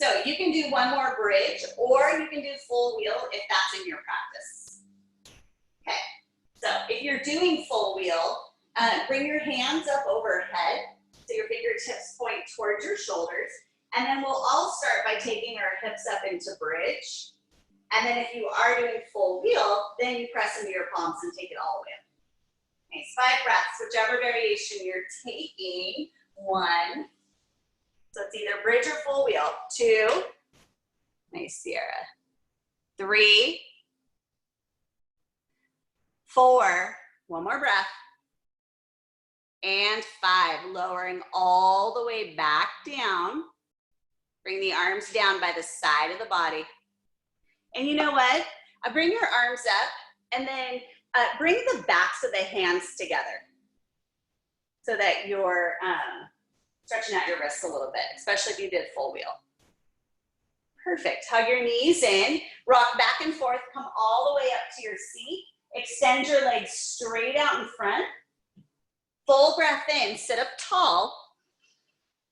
So you can do 1 more bridge, or you can do full wheel if that's in your practice. Okay, so if you're doing full wheel, bring your hands up overhead, so your fingertips point towards your shoulders, and then we'll all start by taking our hips up into bridge. And then if you are doing full wheel, then you press into your palms and take it all the way up. Nice, 5 breaths, whichever variation you're taking. 1. So it's either bridge or full wheel. 2. Nice, Sierra. 3. 4. 1 more breath. And 5, lowering all the way back down. Bring the arms down by the side of the body. And you know what? Bring your arms up and then bring the backs of the hands together so that you're stretching out your wrists a little bit, especially if you did full wheel. Perfect. Hug your knees in, rock back and forth, come all the way up to your seat. Extend your legs straight out in front. Full breath in, sit up tall.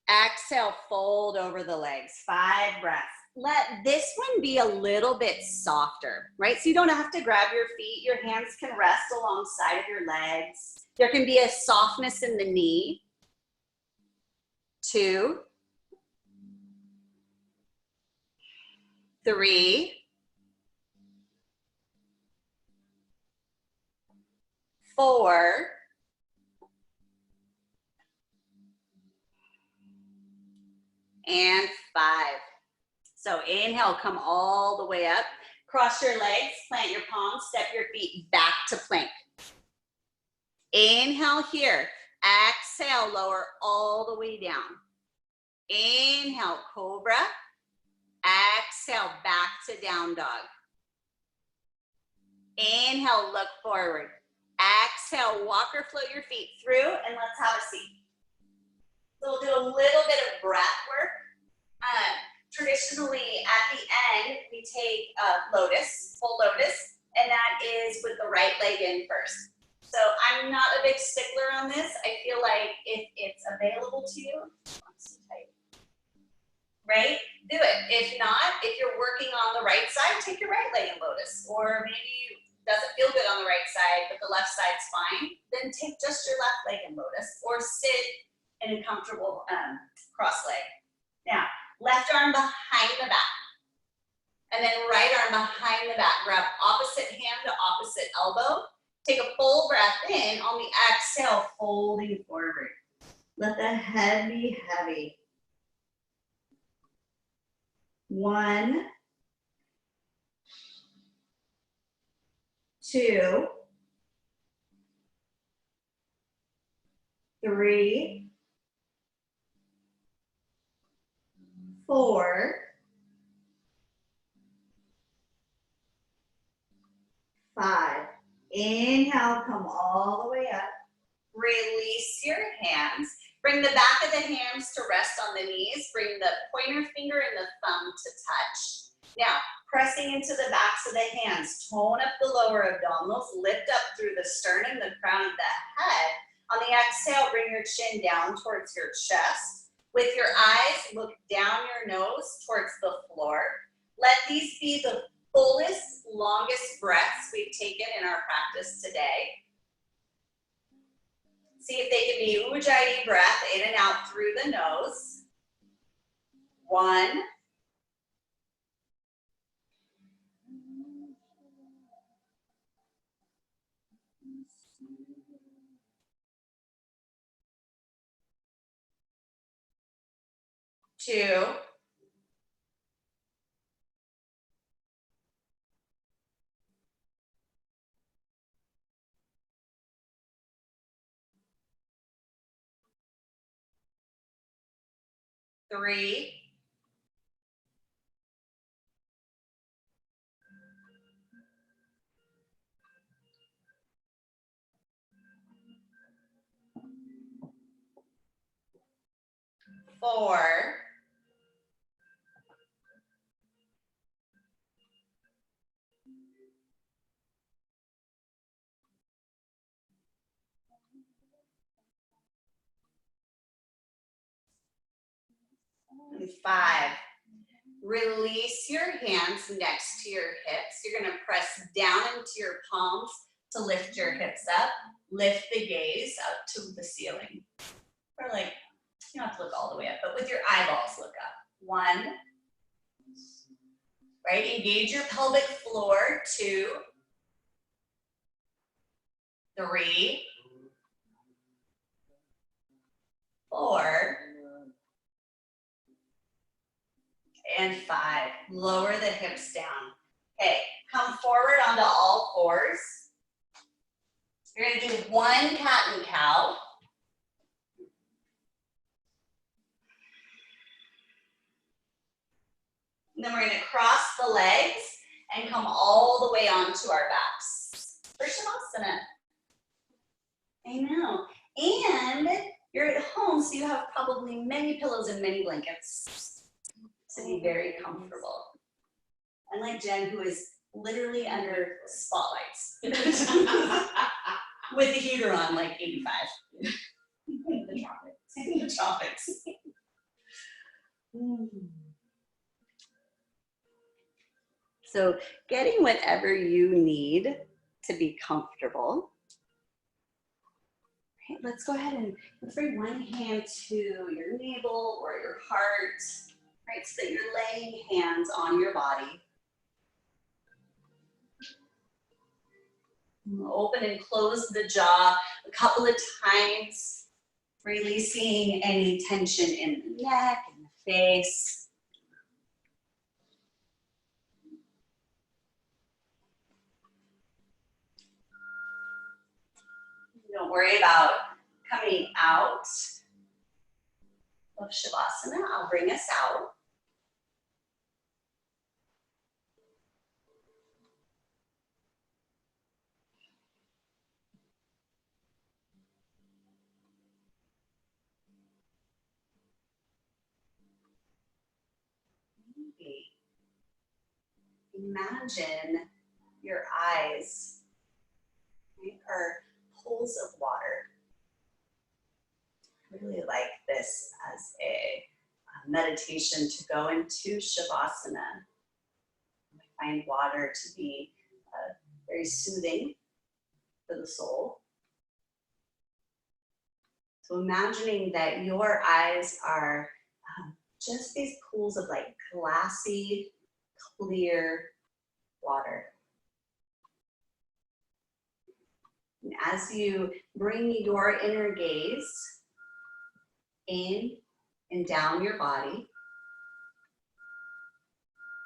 Exhale, fold over the legs. 5 breaths. Let this one be a little bit softer, right? So you don't have to grab your feet. Your hands can rest alongside of your legs. There can be a softness in the knee. 2. 3. 4. and 5. So inhale, come all the way up. Cross your legs, plant your palms, step your feet back to plank. Inhale here. Exhale, lower all the way down. Inhale, cobra. Exhale, back to down dog. Inhale, look forward. Exhale, walk or float your feet through, and let's have a seat. So we'll do a little bit of breath work. Traditionally, at the end, we take lotus, full lotus, and that is with the right leg in first. So I'm not a big stickler on this. I feel like if it's available to you, right, do it. If not, if you're working on the right side, take your right leg in lotus. Or maybe it doesn't feel good on the right side, but the left side's fine, then take just your left leg in lotus, or sit in a comfortable cross leg. Now, left arm behind the back, and then right arm behind the back. Grab opposite hand to opposite elbow. Take a full breath in. On the exhale, folding forward. Let the head be heavy. 1, 2, 3, 4, 5. Inhale, come all the way up. Release your hands. Bring the back of the hands to rest on the knees. Bring the pointer finger and the thumb to touch. Now, pressing into the backs of the hands. Tone up the lower abdominals. Lift up through the sternum, the crown of the head. On the exhale, bring your chin down towards your chest. With your eyes, look down your nose towards the floor. Let these be the fullest, longest breaths we've taken in our practice today. See if they can be Ujjayi breath in and out through the nose. 1. 2. 3. 4. 5. Release your hands next to your hips. You're going to press down into your palms to lift your hips up. Lift the gaze up to the ceiling. Or like, you don't have to look all the way up, but with your eyeballs look up. 1. Right, engage your pelvic floor. 2. 3. 4. And 5. Lower the hips down. Okay, come forward onto all fours. You're going to do 1 cat and cow. And then we're going to cross the legs and come all the way onto our backs. For Shavasana. I know. And you're at home, so you have probably many pillows and many blankets to be very comfortable. Unlike Jen, who is literally under spotlights with the heater on like 85. The tropics. The tropics. So getting whatever you need to be comfortable. Okay, let's go ahead and let's bring one hand to your navel or your heart, right? So that you're laying hands on your body. Open and close the jaw a couple of times, releasing any tension in the neck and the face. Don't worry about coming out of Shavasana. I'll bring us out. Maybe imagine your eyes, right, are pools of water. I really like this as a meditation to go into Shavasana. I find water to be very soothing for the soul. So imagining that your eyes are just these pools of like glassy, clear water. And as you bring your inner gaze in and down your body,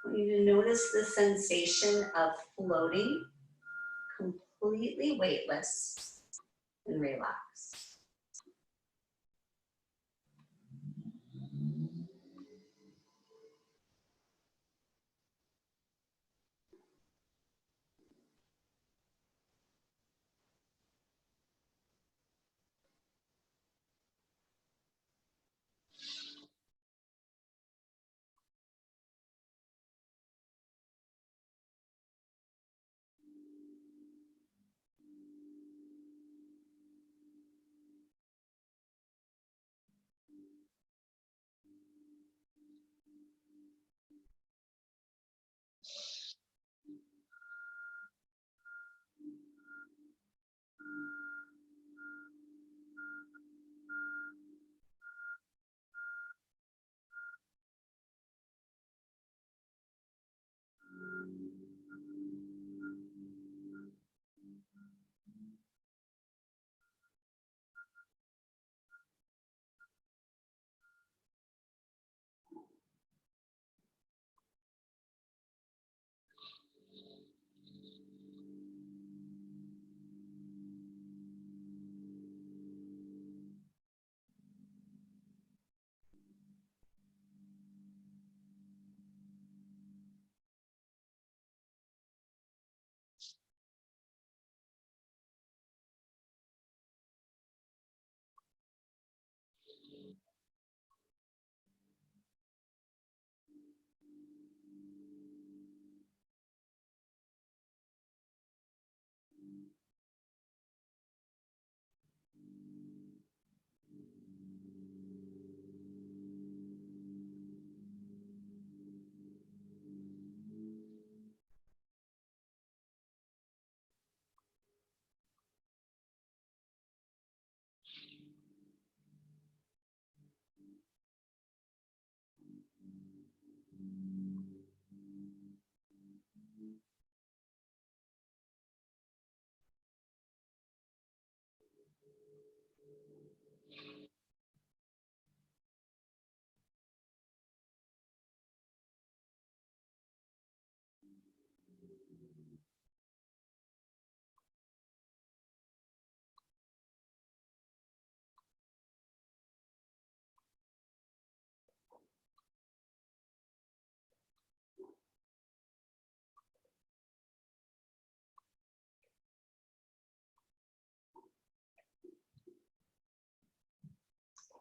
I want you to notice the sensation of floating, completely weightless and relaxed.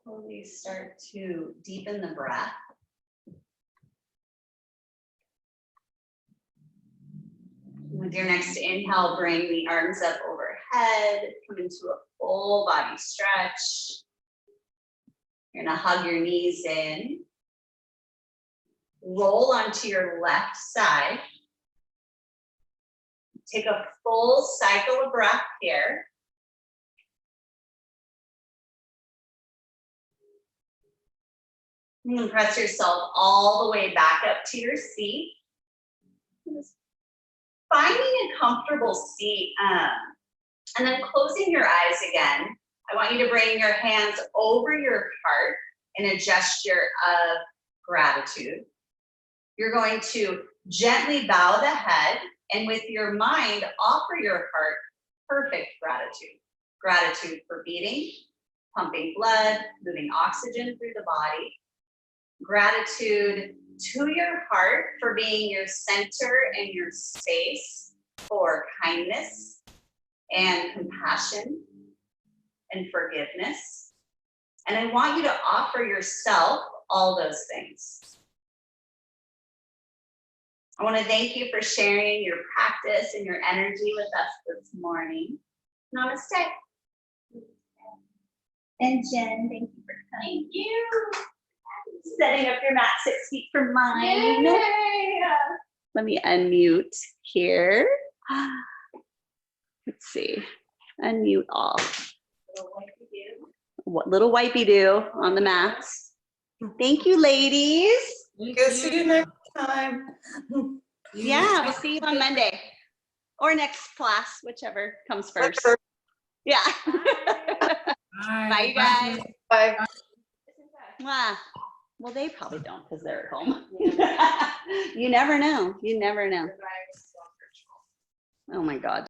Slowly start to deepen the breath. With your next inhale, bring the arms up overhead, come into a full body stretch. You're gonna hug your knees in. Roll onto your left side. Take a full cycle of breath here. You can press yourself all the way back up to your seat. Just finding a comfortable seat. And then closing your eyes again. I want you to bring your hands over your heart in a gesture of gratitude. You're going to gently bow the head and with your mind, offer your heart perfect gratitude. Gratitude for beating, pumping blood, moving oxygen through the body. Gratitude to your heart for being your center and your space for kindness and compassion and forgiveness. And I want you to offer yourself all those things. I want to thank you for sharing your practice and your energy with us this morning. Namaste. And Jen, thank you for coming. Thank you. Setting up your mat 6 feet from mine. Yay. Let me unmute here. Let's see. Unmute all. What little wipey do on the mats. Thank you, ladies. Go see you next time. Yeah, we'll see you on Monday or next class, whichever comes first. Yeah. Bye, you guys. Bye. Mwah. Well, they probably don't because they're at home. You never know. You never know. Oh my God.